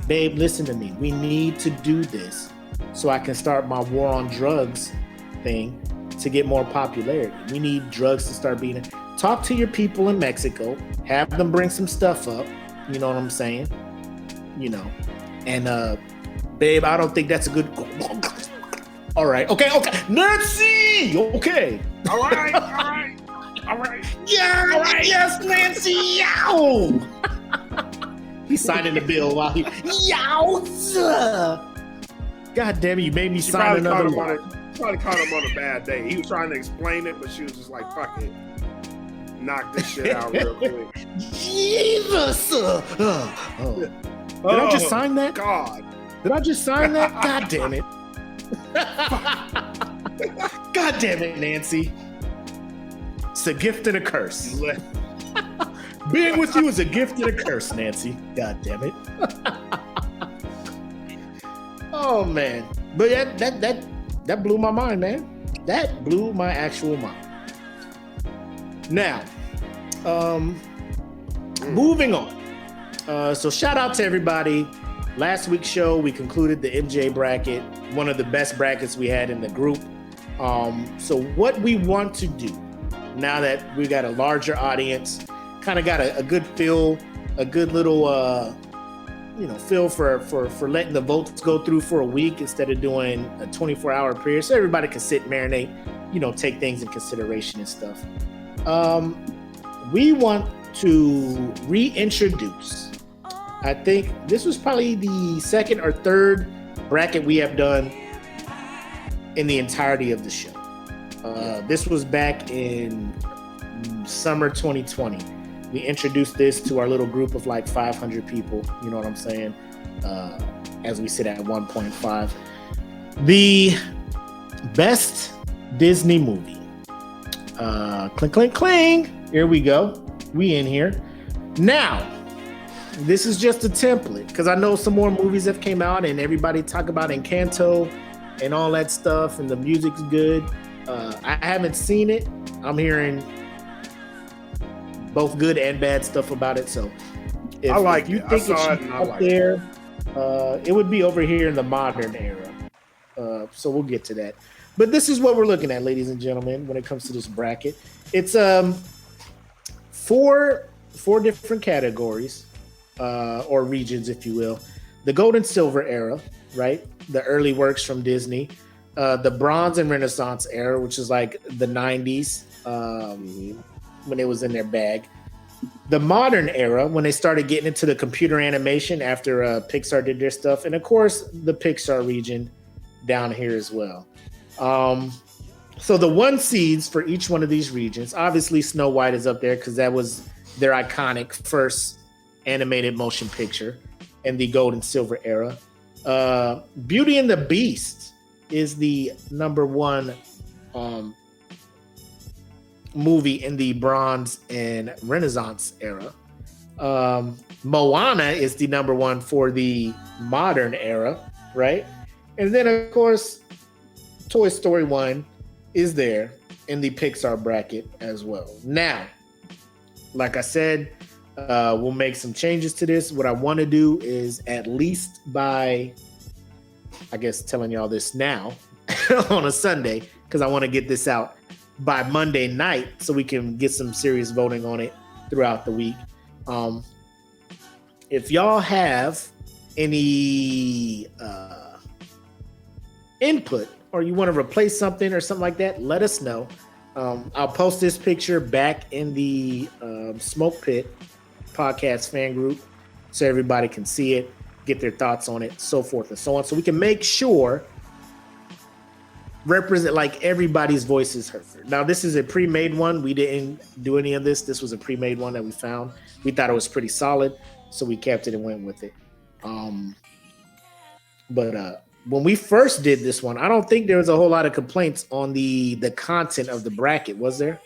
Babe, listen to me. We need to do this so I can start my war on drugs thing to get more popularity. We need drugs to start being. Talk to your people in Mexico. Have them bring some stuff up. You know what I'm saying? You know. And babe, I don't think that's a good. All right. Okay. Nancy. Okay. All right. Yeah. All right. Yes, Nancy. Yow. He's signing the bill while he. Yowza. God damn it! You made me sign another one. Probably caught him on a bad day. He was trying to explain it, but she was just like, "Fuck it, knock this shit out real quick." Jesus. Did I just sign that? God. Did I just sign that? God damn it. God damn it, Nancy. It's a gift and a curse. Being with you is a gift and a curse, Nancy. God damn it. Oh, man. But that blew my mind, man. That blew my actual mind. Now, moving on. So shout out to everybody. Last week's show, we concluded the MJ bracket, one of the best brackets we had in the group. So what we want to do now that we got a larger audience, kind of got a good feel, a good little feel for letting the votes go through for a week instead of doing a 24-hour period, so everybody can sit, marinate, take things in consideration and stuff. We want to reintroduce, I think this was probably the second or third bracket we have done in the entirety of the show. This was back in summer 2020. We introduced this to our little group of like 500 people, you know what I'm saying? As we sit at 1.5. The best Disney movie. Clink, clink, cling. Here we go. We in here. Now, this is just a template because I know some more movies have came out and everybody talk about Encanto and all that stuff and the music's good. I haven't seen it. I'm hearing both good and bad stuff about it. So if you think it should be up there, it would be over here in the modern era. So we'll get to that. But this is what we're looking at, ladies and gentlemen, when it comes to this bracket. It's four different categories or regions, if you will. The Gold and Silver era, right? The early works from Disney. The Bronze and Renaissance era, which is like the 90s. When it was in their bag. The modern era, when they started getting into the computer animation after Pixar did their stuff. And of course, the Pixar region down here as well. So the one seeds for each one of these regions, obviously Snow White is up there because that was their iconic first animated motion picture in the Gold and Silver era. Beauty and the Beast is the number one movie in the Bronze and Renaissance era. Moana is the number one for the modern era, right? And then, of course, Toy Story 1 is there in the Pixar bracket as well. Now, like I said, we'll make some changes to this. What I want to do is at least by, I guess, telling y'all this now on a Sunday, because I want to get this out by Monday night so we can get some serious voting on it throughout the week. If y'all have any input or you want to replace something or something like that, let us know. I'll post this picture back in the SmokePit podcast fan group so everybody can see it, get their thoughts on it, so forth and so on, so we can make sure represent like everybody's voice is heard. Now, this is a pre-made one. We didn't do any of this. This was a pre-made one that we found. We thought it was pretty solid, so we kept it and went with it. But when we first did this one, I don't think there was a whole lot of complaints on the content of the bracket, was there?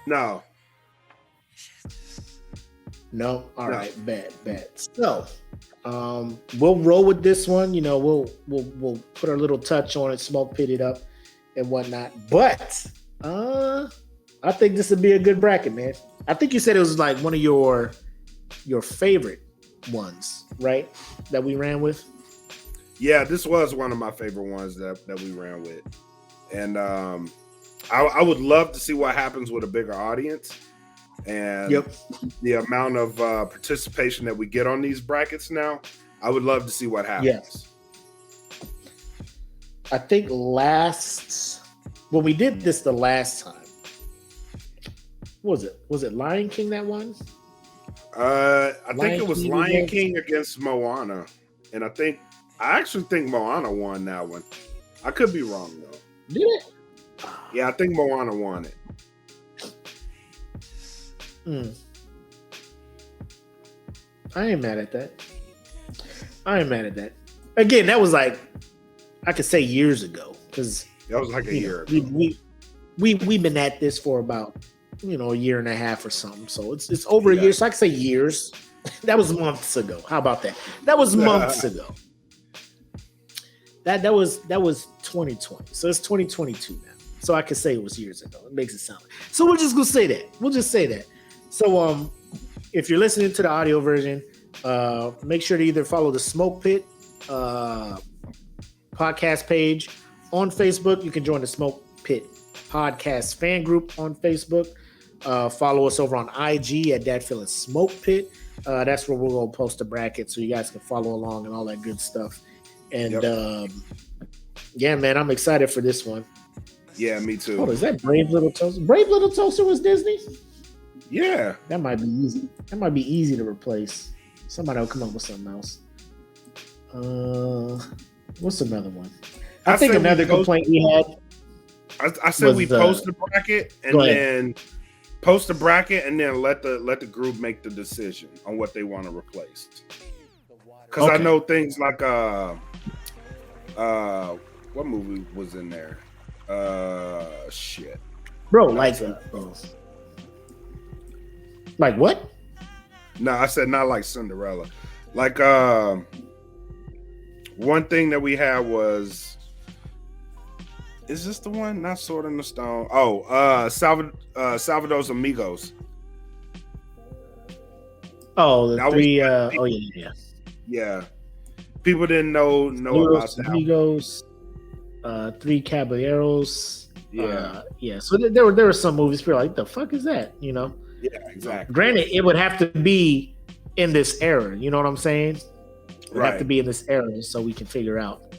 No. All right, bad. So we'll roll with this one. We'll put our little touch on it, smoke pit it up and whatnot. But I think this would be a good bracket, man. I think you said it was like one of your your favorite ones, right? That we ran with. Yeah, this was one of my favorite ones that we ran with, and I would love to see what happens with a bigger audience and the amount of participation that we get on these brackets now. I would love to see what happens. Yes. I think when we did this the last time, what was it? Was it Lion King that won? I think it was Lion King against Moana, and I actually think Moana won that one. I could be wrong though. Did it? Yeah, I think Moana won it. I ain't mad at that. Again, that was like, I could say years ago, because that was like a year ago. We've been at this for about a year and a half or something. So it's over a year. So I could say years. That was months ago. How about that? That was months ago. That was 2020. So it's 2022 now. So I could say it was years ago. It makes it sound. So we're just gonna say that. We'll just say that. So if you're listening to the audio version, make sure to either follow the SmokePit podcast page on Facebook. You can join the SmokePit podcast fan group on Facebook. Follow us over on IG at Dat Feelin' SmokePit. That's where we're gonna post a bracket so you guys can follow along and all that good stuff. And yeah, man, I'm excited for this one. Yeah, me too. Oh, is that Brave Little Toaster? Brave Little Toaster was Disney? Yeah. That might be easy. That might be easy to replace. Somebody will come up with something else. What's another one? I think another complaint we had. I said we post a bracket and then post a bracket and then let the group make the decision on what they want to replace. Because I know things like what movie was in there? Shit. Bro, like what? No, I said not like Cinderella. Like one thing that we had was, is this the one? Not Sword in the Stone. Oh, Salvador's Amigos. Oh, the three. Yeah. People didn't know about that. Amigos, Three Caballeros. Yeah. So there were some movies where like, the fuck is that? Yeah, exactly. Granted, it would have to be in this era. You know what I'm saying? It would have to be in this era so we can figure out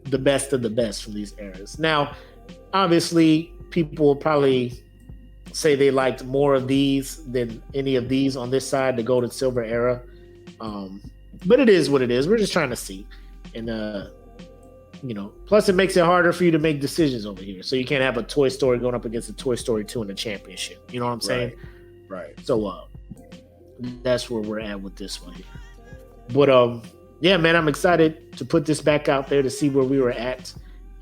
the best of the best from these eras. Now, obviously, people will probably say they liked more of these than any of these on this side to go to Silver Era. But it is what it is. We're just trying to see. And, plus it makes it harder for you to make decisions over here. So you can't have a Toy Story going up against a Toy Story 2 in the championship. You know what I'm saying? Right. So that's where we're at with this one here. But yeah, man, I'm excited to put this back out there to see where we were at.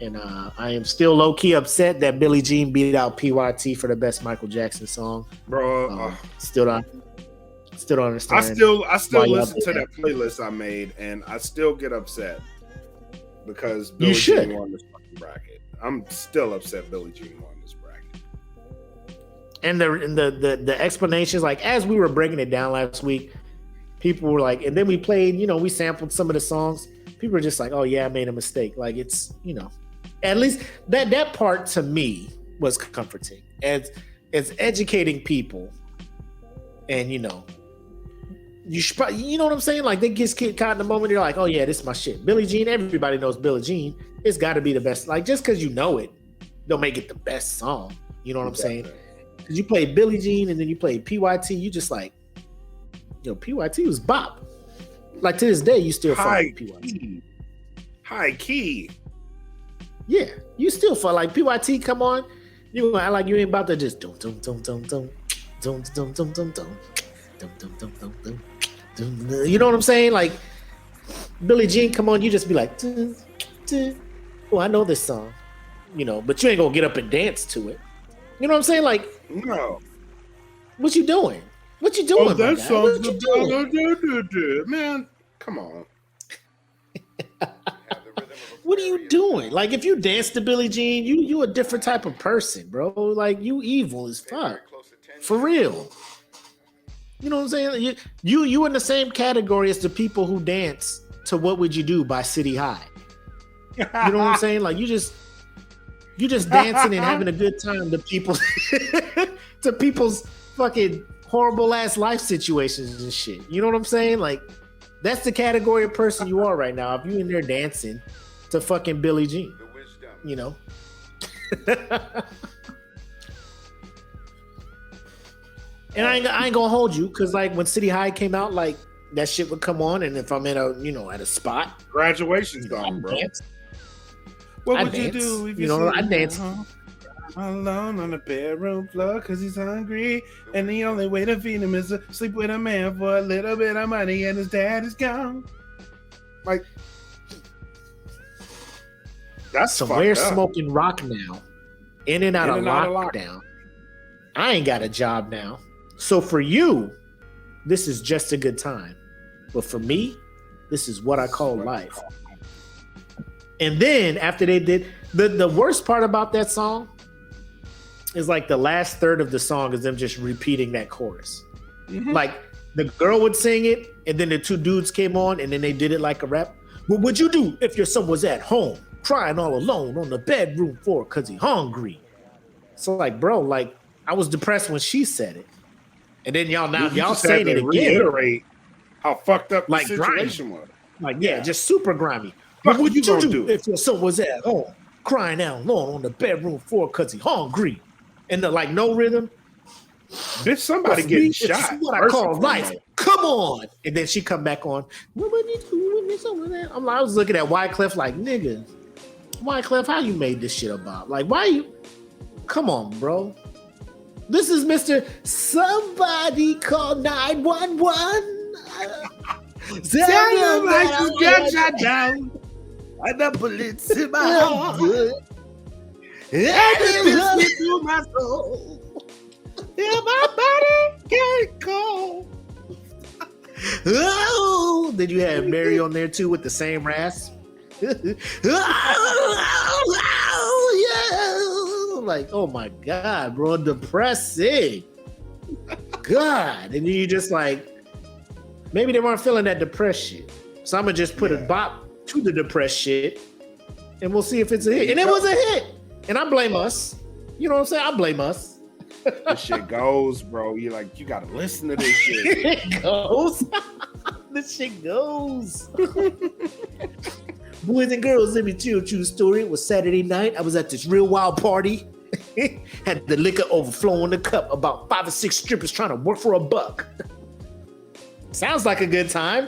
And I am still low-key upset that Billie Jean beat out PYT for the best Michael Jackson song. Bro, still don't understand. I still listen to that playlist I made, and I still get upset because Billie Jean won this fucking bracket. I'm still upset Billie Jean won this bracket. And the explanations, like as we were breaking it down last week, people were like, and then we played, we sampled some of the songs. People were just like, oh yeah, I made a mistake. Like it's, at least that part to me was comforting. As educating people, and you should probably, you know what I'm saying? Like they get caught in the moment. You're like, oh yeah, this is my shit. Billie Jean, everybody knows Billie Jean. It's got to be the best. Like just because you know it, don't make it the best song. You know what I'm saying? Because you play Billie Jean and then you play PYT, you just like, PYT was bop. Like to this day, you still fuck with PYT. High key. Yeah, you still fuck like PYT. Come on, you gonna act like you ain't about to just dum dum dum dum dum dum dum dum dum dum. You know what I'm saying? Like Billie Jean, come on, you just be like, oh, I know this song, but you ain't gonna get up and dance to it. You know what I'm saying? Like, no. What you doing? What you doing? Oh, that song's doing? Man, come on. What are you doing? Like, if you dance to Billie Jean, you a different type of person, bro. Like, you evil as fuck. For real. You know what I'm saying? You in the same category as the people who dance to "What Would You Do" by City High. You know what I'm saying? Like you just dancing and having a good time to people to people's fucking horrible ass life situations and shit. You know what I'm saying? Like that's the category of person you are right now. If you in there dancing to fucking Billie Jean, you know. And I ain't gonna hold you, because like when City High came out, like that shit would come on, and if I'm in at a spot, Graduation song, bro. What would you do if I dance alone on the bedroom floor because he's hungry, and the only way to feed him is to sleep with a man for a little bit of money, and his dad is gone. Like that's so fucked we're up. smoking rock now, in and out of lockdown. I ain't got a job now. So for you, this is just a good time. But for me, this is what I call life. And then after they did, the worst part about that song is like the last third of the song is them just repeating that chorus. Mm-hmm. Like the girl would sing it, and then the two dudes came on, and then they did it like a rap. What would you do if your son was at home, crying all alone on the bedroom floor because he hungry? So like, bro, like I was depressed when she said it. And then y'all saying it again. Reiterate how fucked up like the situation was. Like, yeah, just super grimy. What would you you do if your son was at home, crying out alone on the bedroom floor because he hungry? And the like no rhythm. Bitch, somebody getting shot. This is what I call life. Come on. And then she come back on. What would you do when your son was at? I was looking at Wyclef like, nigga, Wyclef, how you made this shit about? Like, why you? Come on, bro. This is Mr. Somebody Call 911. Tell like you got shot down. And the bullets in my heart. And it me through my soul. Till my body can't go. Oh, then you had Mary on there too with the same rasp. Oh, yeah. Like, oh my God, bro, depressing. God. And then you just like, maybe they weren't feeling that depressed shit. So I'm gonna just put a bop to the depressed shit and we'll see if it's a hit. And it was a hit. And I blame us. You know what I'm saying? I blame us. This shit goes, bro. You gotta listen to this shit. It goes. This shit goes. Boys and girls, let me tell you a true story. It was Saturday night. I was at this real wild party. Had the liquor overflow in the cup. About 5 or 6 strippers trying to work for $1. Sounds like a good time.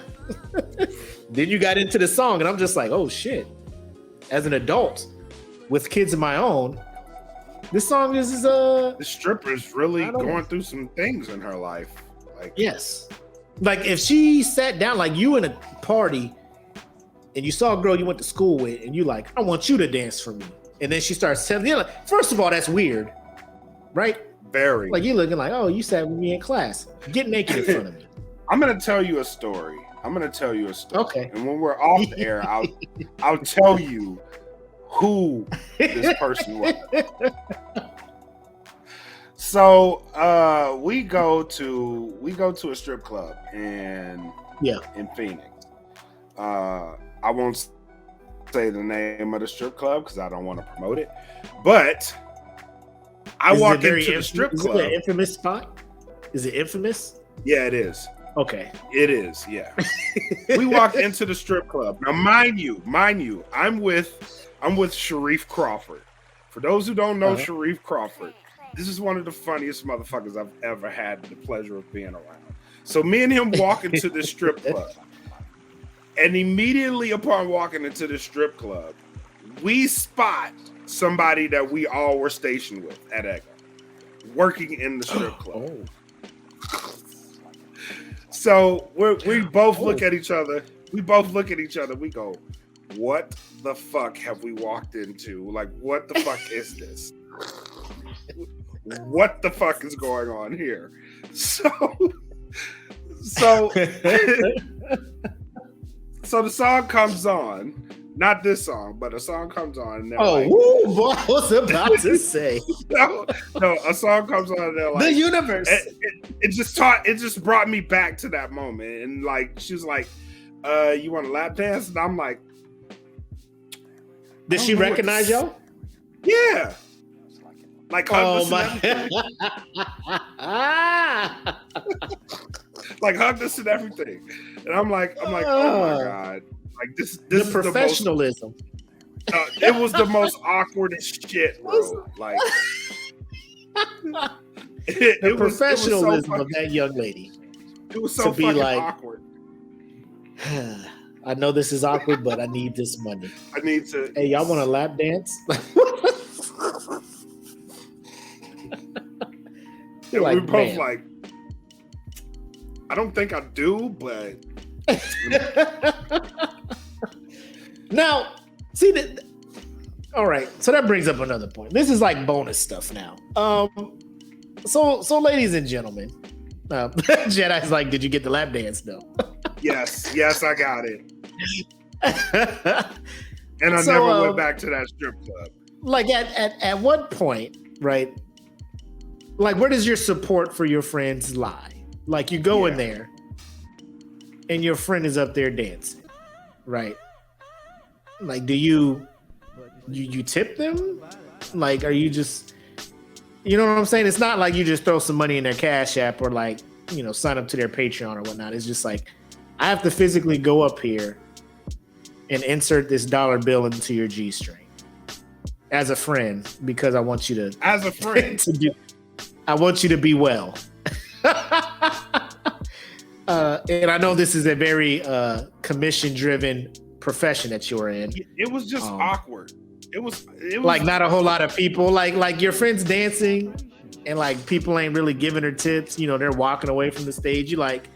Then you got into the song, and I'm just like, oh shit. As an adult with kids of my own, this song is the stripper's really going through some things in her life. Like, yes. Like if she sat down, like you in a party and you saw a girl you went to school with and you like, I want you to dance for me. And then she starts telling you, like, first of all, that's weird, right? Very. Like you looking like, oh, you sat with me in class. Get naked in front of me. I'm going to tell you a story. Okay. And when we're off the air, I'll tell you who this person was. So we go to a strip club in Phoenix. I won't say the name of the strip club because I don't want to promote it. But I walk into the strip club. Is it an infamous spot? Is it infamous? Yeah, it is. Okay. It is, yeah. We walk into the strip club. Now, mind you, I'm with Sharif Crawford. For those who don't know Sharif Crawford, this is one of the funniest motherfuckers I've ever had the pleasure of being around. So me and him walk into the strip club. And immediately upon walking into the strip club, we spot somebody that we all were stationed with at Echo, working in the strip club. So we both look at each other. We go, what the fuck have we walked into? Like, what the fuck is this? What the fuck is going on here? So the song comes on. Not this song, but a song comes on. And woo, boy, I was about to say. no, a song comes on and they're like, the universe. It just brought me back to that moment. And like, she was like, you want a lap dance? And I'm like, did she recognize y'all? Yeah. Like, oh my. like, hugged us and everything. And I'm like, oh my God. Like, this the is professionalism. It was the most awkwardest shit, bro. Like, the professionalism of that young lady. It was so fucking awkward. I know this is awkward, but I need this money. I need to. Hey, y'all want a lap dance? Yeah, like, we're both like, I don't think I do, but. Now, see that. All right, so that brings up another point. This is like bonus stuff now. So ladies and gentlemen, Jedi's like, did you get the lap dance? No. Yes, I got it. And I never went back to that strip club. Like at what point, right? Like, where does your support for your friends lie? Like, you go in there, and your friend is up there dancing, right? Like, do you tip them? Like, are you just, you know what I'm saying? It's not like you just throw some money in their Cash App or like, you know, sign up to their Patreon or whatnot. It's just like, I have to physically go up here and insert this dollar bill into your G-string as a friend, because I want you to, as a friend, I want you to be well. And I know this is a very commission-driven profession that you're in. It was just awkward. It was like not a whole lot of people. Like your friends dancing, and like people ain't really giving her tips. You know, they're walking away from the stage. You like,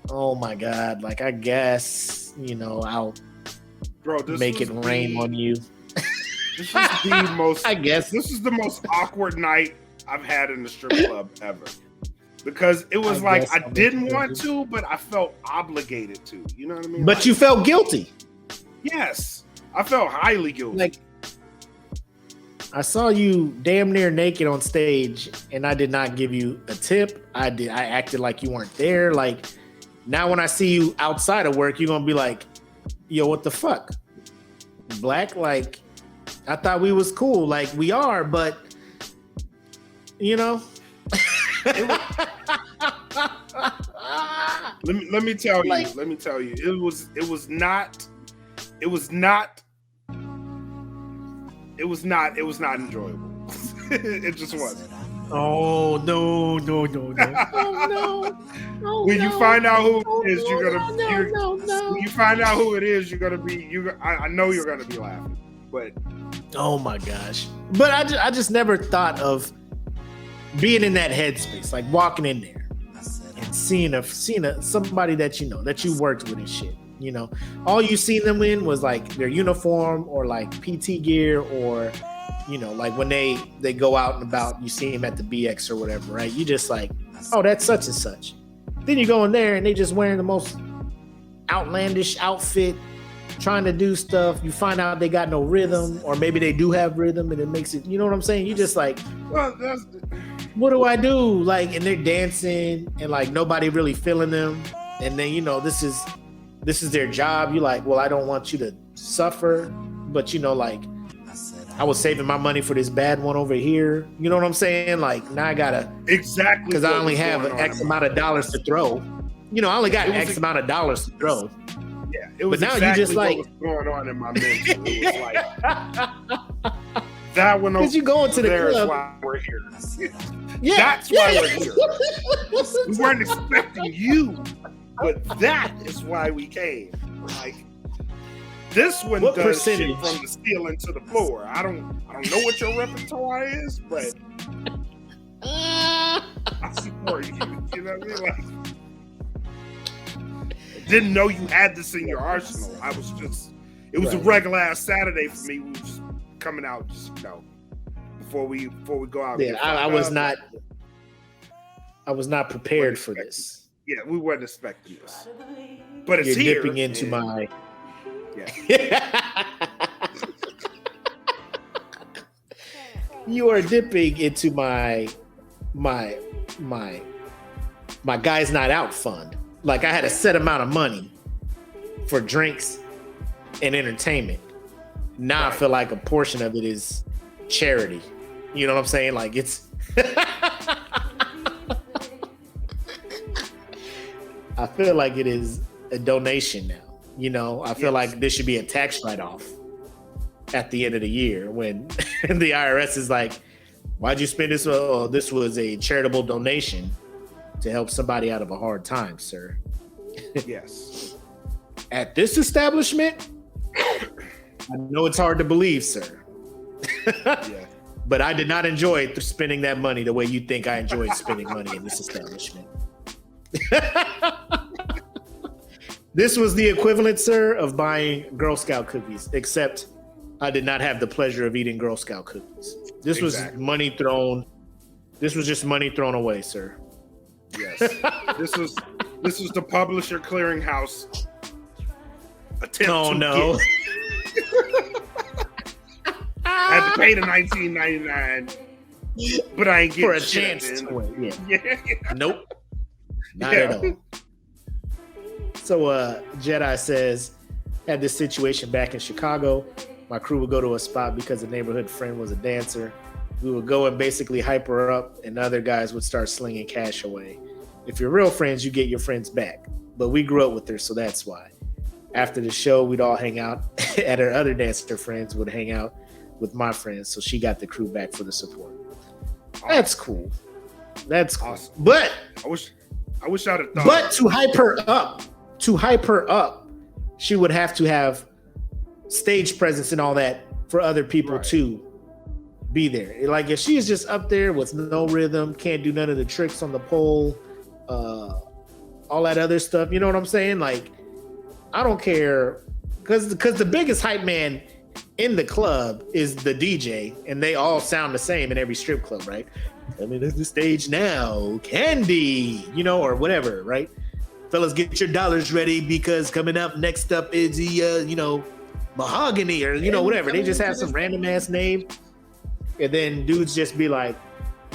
oh my God! Like, I guess, you know, I'll make it rain on you. This is the most. I guess this is the most awkward night I've had in the strip club ever. Because it was like I didn't want to, but I felt obligated to. You know what I mean? But like, you felt guilty. Yes, I felt highly guilty. Like, I saw you damn near naked on stage, and I did not give you a tip. I acted like you weren't there. Like, now when I see you outside of work, you're gonna be like, "Yo, what the fuck, Black? Like, I thought we was cool. Like, we are, but you know." Let me tell you. Like, let me tell you. It was not enjoyable. It just wasn't. Oh no! Oh no! When you find out who it is, you're gonna. When you find out who it is, you're gonna be. I know you're gonna be laughing. But oh my gosh! But I just never thought of being in that headspace, like walking in there and seeing somebody that you know, that you worked with and shit. You know, all you seen them in was like their uniform or like PT gear, or you know, like when they go out and about, you see them at the BX or whatever, right? You just like, oh, that's such and such. Then you go in there and they just wearing the most outlandish outfit, trying to do stuff. You find out they got no rhythm, or maybe they do have rhythm, and it makes it, you know what I'm saying? You just like, well, what do I do? Like, and they're dancing and like nobody really feeling them. And then, you know, this is their job. You like, well, I don't want you to suffer, but you know, like, I was saving my money for this bad one over here. You know what I'm saying? Like, now I gotta, exactly, because I only have an X amount of dollars to throw. You know, I only got X amount of dollars to throw. Yeah, it was. But now exactly you just like, what was going on in my mental. It was like that one. Because you go into the club. Is why we're here. Yeah, that's why we're here. We weren't expecting you, but that is why we came. Like, this one what does percentage? Shit from the ceiling to the floor. I don't know what your repertoire is, but I support you. You know what I mean? Like, didn't know you had this in your arsenal. It was a regular ass Saturday for me. We were just coming out, just, you know, before we go out. Yeah, I was not prepared for this. Yeah, we weren't expecting this. But it's You're here. Dipping into my Yeah. You are dipping into my guys night out fund. Like I had a set amount of money for drinks and entertainment. Now I feel like a portion of it is charity. You know what I'm saying? Like it's I feel like it is a donation now. You know, I feel like this should be a tax write-off at the end of the year when the IRS is like, why'd you spend this? Oh, this was a charitable donation to help somebody out of a hard time, sir. Yes. At this establishment, I know it's hard to believe, sir. Yeah. But I did not enjoy spending that money the way you think I enjoyed spending money in this establishment. This was the equivalent, sir, of buying Girl Scout cookies, except I did not have the pleasure of eating Girl Scout cookies. This was money thrown. This was just money thrown away, sir. Yes. This was the publisher clearinghouse attempt. Oh no. I had to pay the $19.99, but I ain't getting for a shit chance at to win. Yeah. Nope. Not at all. So Jedi says, had this situation back in Chicago. My crew would go to a spot because a neighborhood friend was a dancer. We would go and basically hype her up, and other guys would start slinging cash away. If you're real friends, you get your friends back. But we grew up with her, so that's why. After the show, we'd all hang out, and her other dancer friends would hang out with my friends, so she got the crew back for the support. That's cool. That's cool. Awesome. But I wish I'd have thought. But to hype her up, she would have to have stage presence and all that for other people to be there. Like if she is just up there with no rhythm, can't do none of the tricks on the pole, all that other stuff. You know what I'm saying? Like, I don't care, because the biggest hype man in the club is the DJ, and they all sound the same in every strip club, right? I mean, there's the stage now, Candy, you know, or whatever, right? Fellas, get your dollars ready because coming up next up is the, Mahogany or, whatever. They just have some random ass name. And then dudes just be like,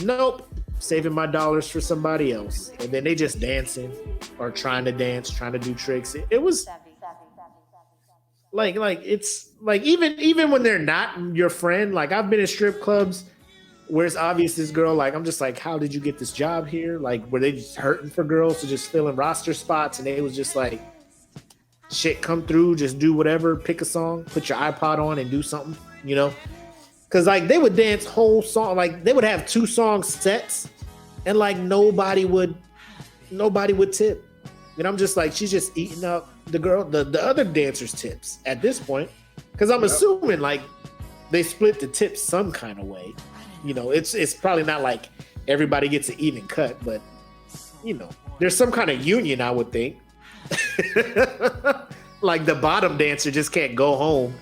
nope, saving my dollars for somebody else. And then they just dancing or trying to dance, trying to do tricks. It was like it's like even when they're not your friend, like I've been in strip clubs where it's obvious this girl, like I'm just like, how did you get this job here? Like, were they just hurting for girls to just fill in roster spots? And they was just like, shit, come through, just do whatever, pick a song, put your iPod on and do something, Cause like they would dance whole song, like they would have 2 song sets, and like nobody would tip. And I'm just like, she's just eating up the other dancers' tips at this point. Cause I'm assuming like they split the tips some kind of way. It's probably not like everybody gets an even cut, but there's some kind of union, I would think. Like the bottom dancer just can't go home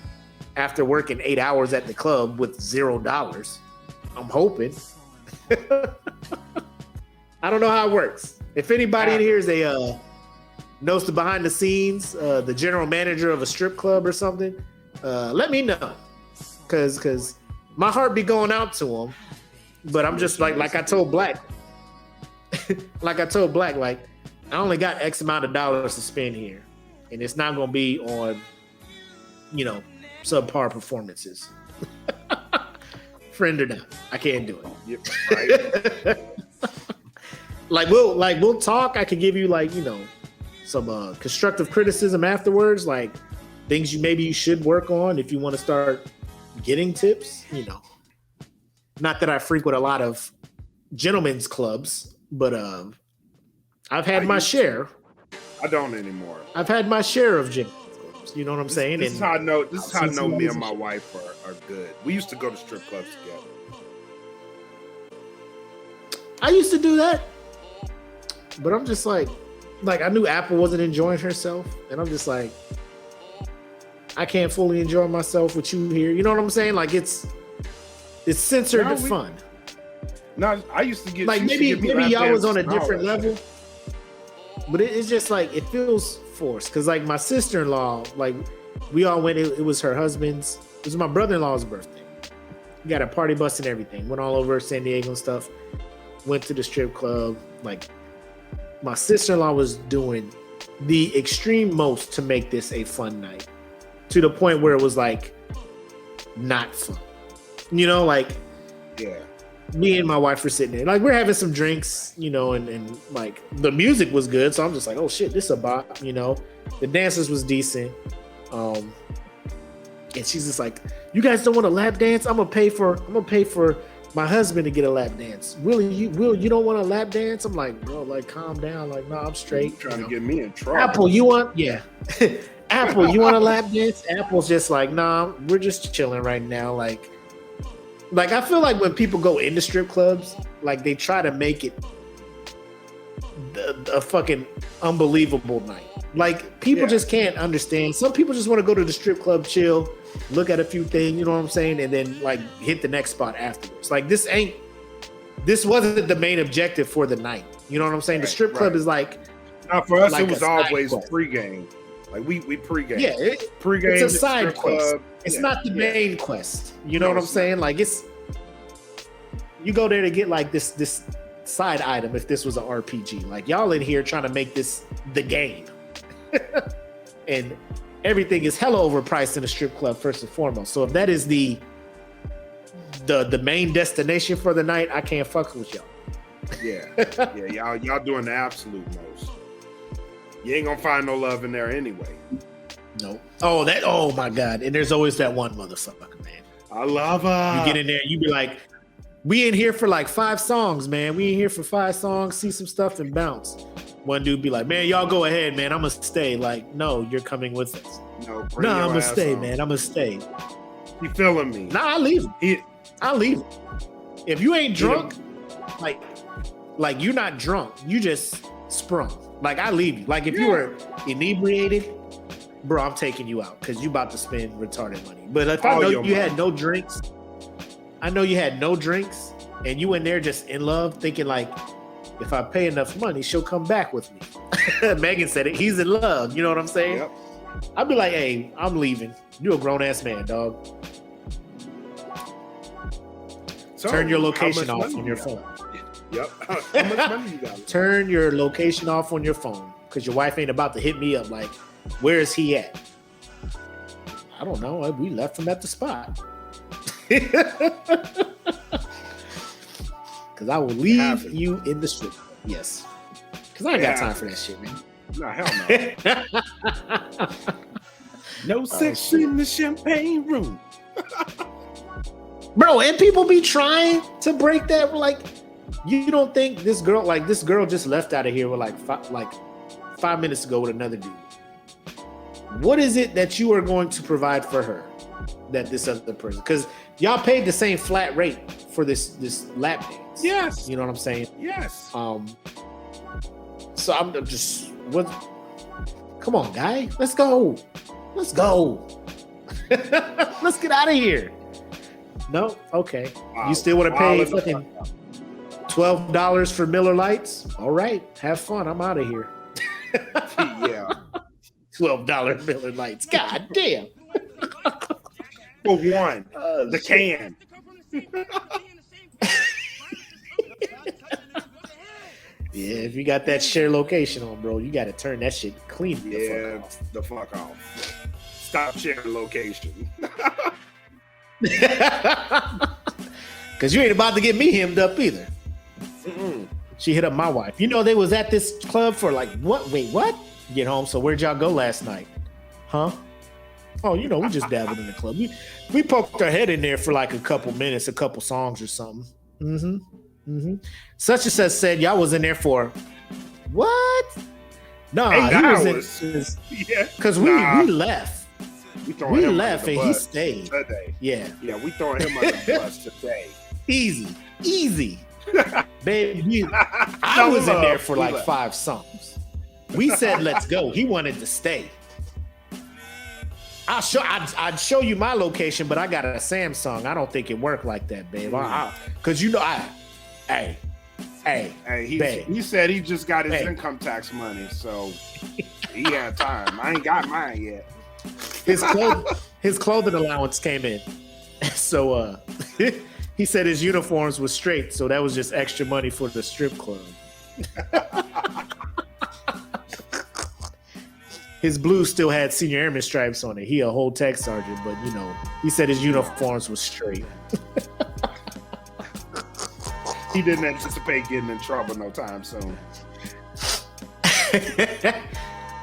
after working 8 hours at the club with $0. I'm hoping. I don't know how it works. If anybody in here is knows the behind the scenes, the general manager of a strip club or something, let me know. Cause my heart be going out to him, but I'm just like I told Black, like I only got X amount of dollars to spend here, and it's not gonna be on, subpar performances. Friend or not, I can't do it. Yep, right. we'll talk. I can give you some constructive criticism afterwards, like things maybe you should work on if you want to start getting tips. Not that I frequent a lot of gentlemen's clubs, but I've had my share. I don't anymore. I've had my share of gentlemen's clubs. You know what I'm saying? This is how I know. This is how I know me and my wife are good. We used to go to strip clubs together. I used to do that, but I'm just like I knew Apple wasn't enjoying herself, and I'm just like, I can't fully enjoy myself with you here. You know what I'm saying? Like it's censored fun. No, I used to get like maybe y'all was on a different level, but it's just like it feels forced. Cause like my sister-in-law, like We all went. It was her husband's. It was my brother-in-law's birthday. We got a party bus and everything. Went all over San Diego and stuff. Went to the strip club. Like, my sister-in-law was doing the extreme most to make this a fun night, to the point where it was like not fun. You know, like, Yeah. me and my wife were sitting there, like, we're having some drinks, you know, and like the music was good, so I'm just like, oh shit, this is a bop, you know. The dancers was decent, and she's just like, you guys don't want a lap dance? I'm gonna pay for my husband to get a lap dance. Will you don't want a lap dance? I'm like, bro, like, calm down, like, no, I'm straight. Trying to get me in trouble. Apple, you want? Yeah. Apple, you want a lap dance? Apple's just like, nah, we're just chilling right now. Like I feel like when people go into strip clubs, like, they try to make it a fucking unbelievable night. Like, people just can't understand. Some people just want to go to the strip club, chill, look at a few things, you know what I'm saying, and then like hit the next spot afterwards. Like, this wasn't the main objective for the night. You know what I'm saying? The strip club is like, now for us, like it was a always side quest. pregame. Like, we pregame. Yeah, pregame. it's a at the side strip quest. club. It's Yeah, not the yeah. main quest. You know No, what I'm it's saying? Like, it's, you go there to get like this side item. If this was an RPG, like, y'all in here trying to make this the game, and everything is hella overpriced in a strip club first and foremost. So if that is the main destination for the night, I can't fuck with y'all. Yeah, y'all doing the absolute most. You ain't gonna find no love in there anyway. No. Oh my God. And there's always that one motherfucker, man. I love her. You get in there, you be like, we in here for like 5 songs, man. We in here for 5 songs, see some stuff and bounce. One dude be like, man, y'all go ahead, man. I'm gonna stay. Like, no, you're coming with us. No, I'm gonna stay, man. I'm gonna stay. He feeling me. Nah, I'll leave him. I'll leave him. If you ain't drunk, like you're not drunk, you just sprung. Like, I leave you. Like, if you were inebriated, bro, I'm taking you out because you about to spend retarded money. But if I know you had no drinks, and you in there just in love, thinking like, if I pay enough money, she'll come back with me. Megan said it. He's in love. You know what I'm saying? Yep. I'd be like, hey, I'm leaving. You a grown ass man, dog. So, Turn your location how much off money on you your got? phone. Yep. How much money you got? Turn your location off on your phone, because your wife ain't about to hit me up like, where is he at? I don't know. We left him at the spot. Because I will leave you in the strip. Yes. Because I ain't got time for that shit, man. No, hell no. No sex in the champagne room. Bro, and people be trying to break that. Like, you don't think this girl just left out of here with like 5 minutes ago with another dude. What is it that you are going to provide for her that this other person? Because y'all paid the same flat rate for this lap dance. Yes. You know what I'm saying? Yes. So I'm just, what? Come on, guy. Let's go. Let's go. Let's get out of here. No? Okay. Wow. You still want to pay Wow. fucking $12 for Miller Lights? All right. Have fun. I'm out of here. Yeah. $12 Miller Lights. God damn. For one, the can. Yeah, if you got that share location on, bro, you got to turn that shit clean. Yeah, the fuck off. Stop sharing location. Because you ain't about to get me hemmed up either. Mm-mm. She hit up my wife. You know, they was at this club for like, what? Wait, what? Get home. So where'd y'all go last night? Huh? Oh, you know, we just dabbled in the club. We poked our head in there for like a couple minutes, a couple songs or something. Such and such said y'all was in there for what? No, 8 he hours. was in, Yeah. because we left. throwing We him left under the and he bus stayed. today. Yeah. Yeah, we throwing him under the bus today. Easy. Babe, I was in there for like 5 songs. We said, let's go. He wanted to stay. I'd show you my location, but I got a Samsung. I don't think it worked like that, babe. Because you know, hey, he said he just got his Hey. income tax money, so he had time. I ain't got mine yet. his clothing allowance came in. So he said his uniforms was straight, so that was just extra money for the strip club. His blue still had senior airman stripes on it. He a whole tech sergeant, but he said his uniforms was straight. He didn't anticipate getting in trouble no time soon.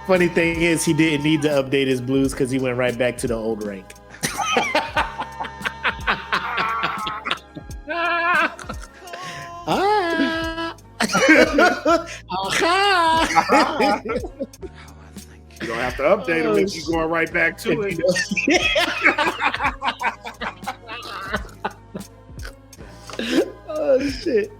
Funny thing is, he didn't need to update his blues because he went right back to the old rank. You don't have to update him if you're going right back to it. Oh shit!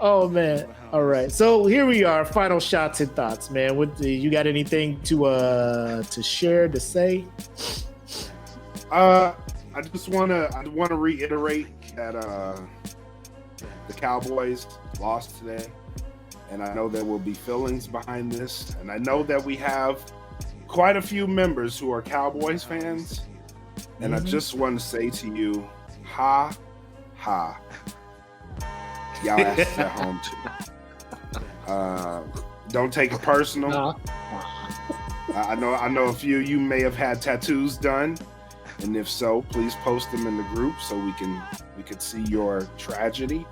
Oh man! All right, so here we are. Final shots and thoughts, man. You got anything to share to say? I just want to reiterate that the Cowboys lost today. And I know there will be feelings behind this. And I know that we have quite a few members who are Cowboys fans. And I just want to say to you, ha, ha. Y'all asked at home too. Don't take it personal. I know a few of you may have had tattoos done. And if so, please post them in the group so we could see your tragedy.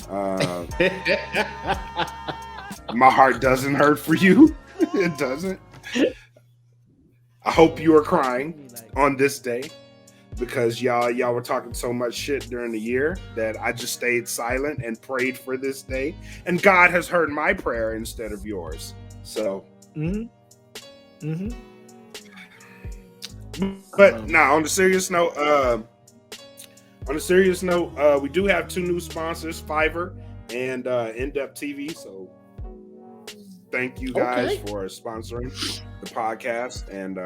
My heart doesn't hurt for you. It doesn't. I hope you are crying on this day because y'all were talking so much shit during the year that I just stayed silent and prayed for this day, and God has heard my prayer instead of yours. So, but now on the serious note, we do have 2 new sponsors, Fiverr and In-Depth TV. So thank you guys for sponsoring the podcast. And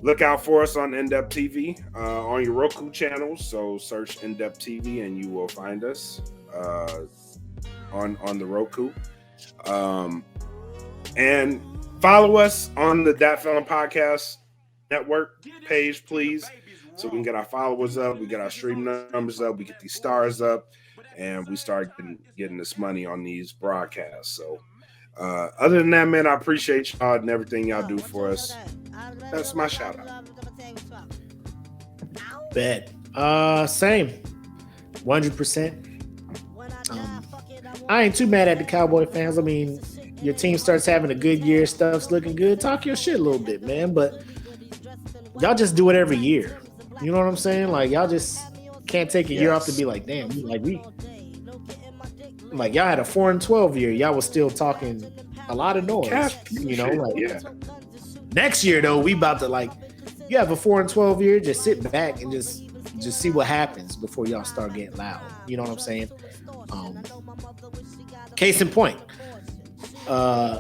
look out for us on In-Depth TV on your Roku channel. So search In-Depth TV and you will find us on the Roku. And follow us on the That Film Podcast Network page, please. So we can get our followers up, we get our stream numbers up, we get these stars up, and we start getting this money on these broadcasts. So other than that, man, I appreciate y'all and everything y'all do for us. That's my shout out. Bet. Same. 100%. I ain't too mad at the Cowboy fans. I mean, your team starts having a good year, stuff's looking good. Talk your shit a little bit, man. But y'all just do it every year. You know what I'm saying? Like, y'all just can't take a year off to be like, damn, like y'all had a 4-12 year. Y'all was still talking a lot of noise. Next year though, we about to you have a 4-12 year. Just sit back and just see what happens before y'all start getting loud. You know what I'm saying? Case in point,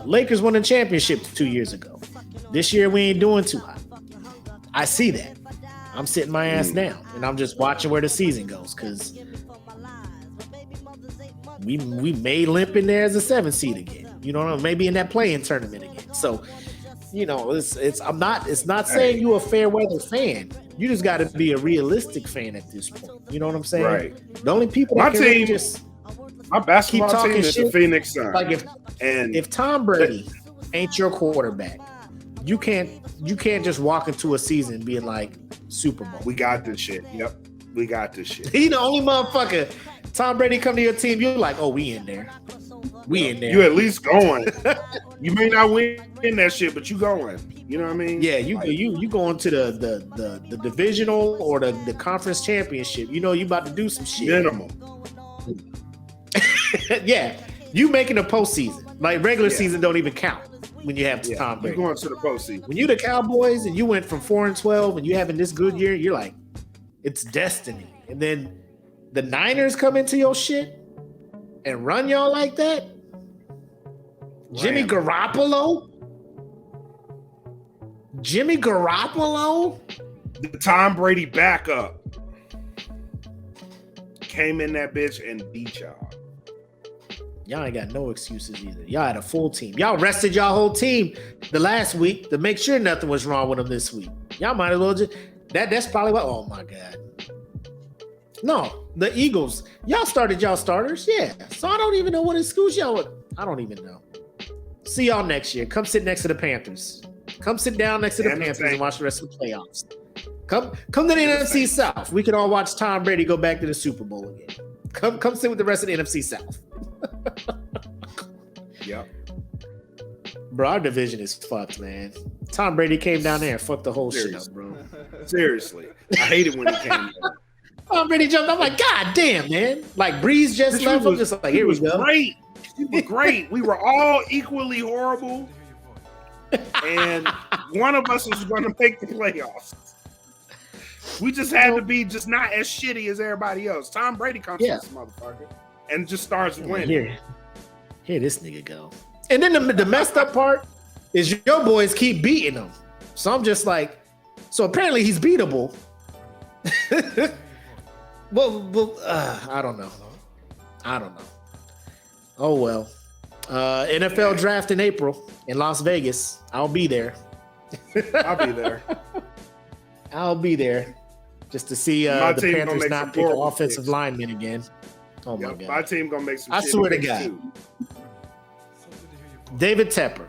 Lakers won a championship 2 years ago. This year we ain't doing too hot. I see that. I'm sitting my ass down and I'm just watching where the season goes because we may limp in there as a 7 seed again. You know, maybe in that play-in tournament again. So, it's not saying you a fair weather fan. You just got to be a realistic fan at this point. You know what I'm saying? Right. The only people that my basketball team is the Phoenix Suns. Like if Tom Brady ain't your quarterback, you can't just walk into a season being like Super Bowl. We got this shit. Yep. We got this shit. He the only motherfucker. Tom Brady come to your team, you're like, oh, we in there. We in there. You at least going. You may not win that shit, but you going. You know what I mean? Yeah, you going to the divisional or the conference championship. You know you about to do some shit. Minimum. Yeah, you making a postseason. Like regular season don't even count when you have Tom Brady. You're going to the postseason. When you the Cowboys and you went from 4-12 and you having this good year, you're like, it's destiny. And then the Niners come into your shit and run y'all like that. Jimmy Garoppolo, the Tom Brady backup, came in that bitch and beat y'all. Y'all ain't got no excuses either. Y'all had a full team. Y'all rested y'all whole team the last week to make sure nothing was wrong with him this week. Y'all might as well just that's probably what. Oh my God. No, the Eagles. Y'all started y'all starters, yeah. So I don't even know what excuse y'all would. I don't even know. See y'all next year. Come sit next to the Panthers. Come sit down next to the Panthers and watch the rest of the playoffs. Come to the NFC South. We can all watch Tom Brady go back to the Super Bowl again. Come sit with the rest of the NFC South. Yep. Bro, our division is fucked, man. Tom Brady came down there and fucked the whole shit up, bro. Seriously. I hate it when he came down. Tom Brady jumped. I'm like, God damn, man. Like Breeze just left. I'm just like, here we go. Great. He was great. We were all equally horrible. And one of us was going to make the playoffs. We just had to be just not as shitty as everybody else. Tom Brady comes to this motherfucker and just starts winning. Here this nigga go. And then the messed up part is your boys keep beating him. So I'm just like, so apparently he's beatable. well, I don't know. Oh, well. NFL draft in April in Las Vegas. I'll be there. I'll be there just to see the Panthers not pick an offensive lineman again. Oh, my God. My team going to make some I swear to God. Too. David Tepper,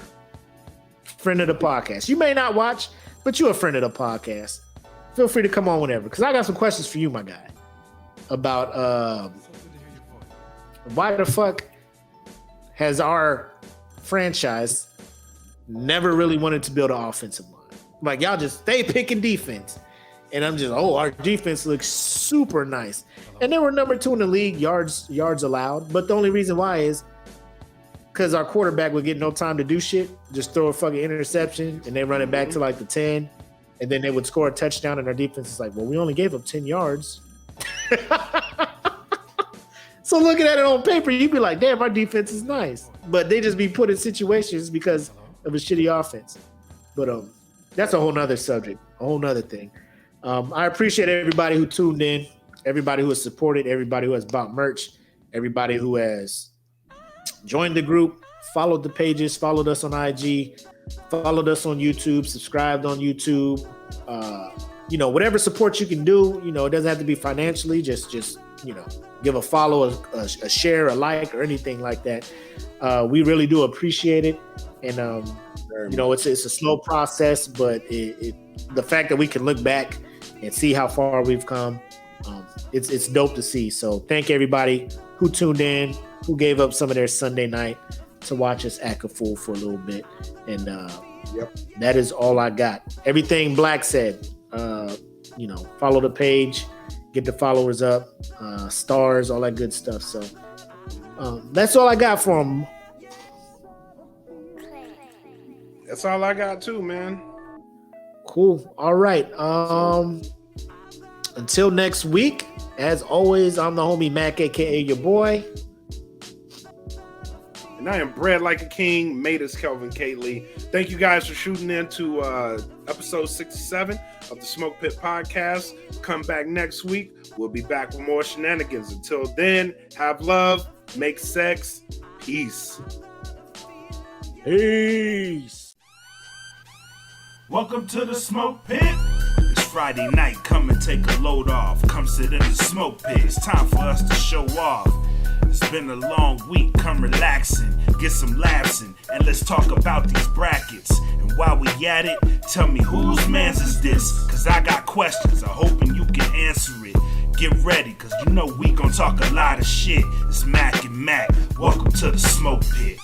friend of the podcast. You may not watch, but you're a friend of the podcast. Feel free to come on whenever, because I got some questions for you, my guy, about why the fuck has our franchise never really wanted to build an offensive line? Like, y'all just stay picking defense. And I'm just, our defense looks super nice. And they were number 2 in the league, yards allowed. But the only reason why is because our quarterback would get no time to do shit, just throw a fucking interception, and they run it back to like the 10, and then they would score a touchdown, and our defense is like, well, we only gave up 10 yards. So looking at it on paper, you'd be like, damn, our defense is nice. But they just be put in situations because of a shitty offense. But that's a whole nother subject, a whole nother thing. I appreciate everybody who tuned in, everybody who has supported, everybody who has bought merch, everybody who has joined the group, followed the pages, followed us on IG, followed us on YouTube, subscribed on YouTube. Whatever support you can do, it doesn't have to be financially, just give a follow, a share, a like, or anything like that. We really do appreciate it. And, it's a slow process, but the fact that we can look back and see how far we've come, it's dope to see. So thank everybody who tuned in, who gave up some of their Sunday night to watch us act a fool for a little bit. And that is all I got. Everything Black said, follow the page, get the followers up, stars, all that good stuff. So that's all I got for them. That's all I got too, man. Cool. All right. Until next week, as always, I'm the homie Mac, aka your boy. And I am bred like a king, made as Kelvin Catley. Thank you guys for shooting into episode 67 of the Smoke Pit podcast. Come back next week. We'll be back with more shenanigans. Until then, have love, make sex, peace. Peace. Welcome to the Smoke Pit. It's Friday night, come and take a load off. Come sit in the Smoke Pit, it's time for us to show off. It's been a long week, come relaxing, get some laughs in, and let's talk about these brackets. And while we at it, tell me whose man's is this? Cause I got questions, I'm hoping you can answer it. Get ready, cause we gon' talk a lot of shit. It's Mac and Mac, welcome to the Smoke Pit.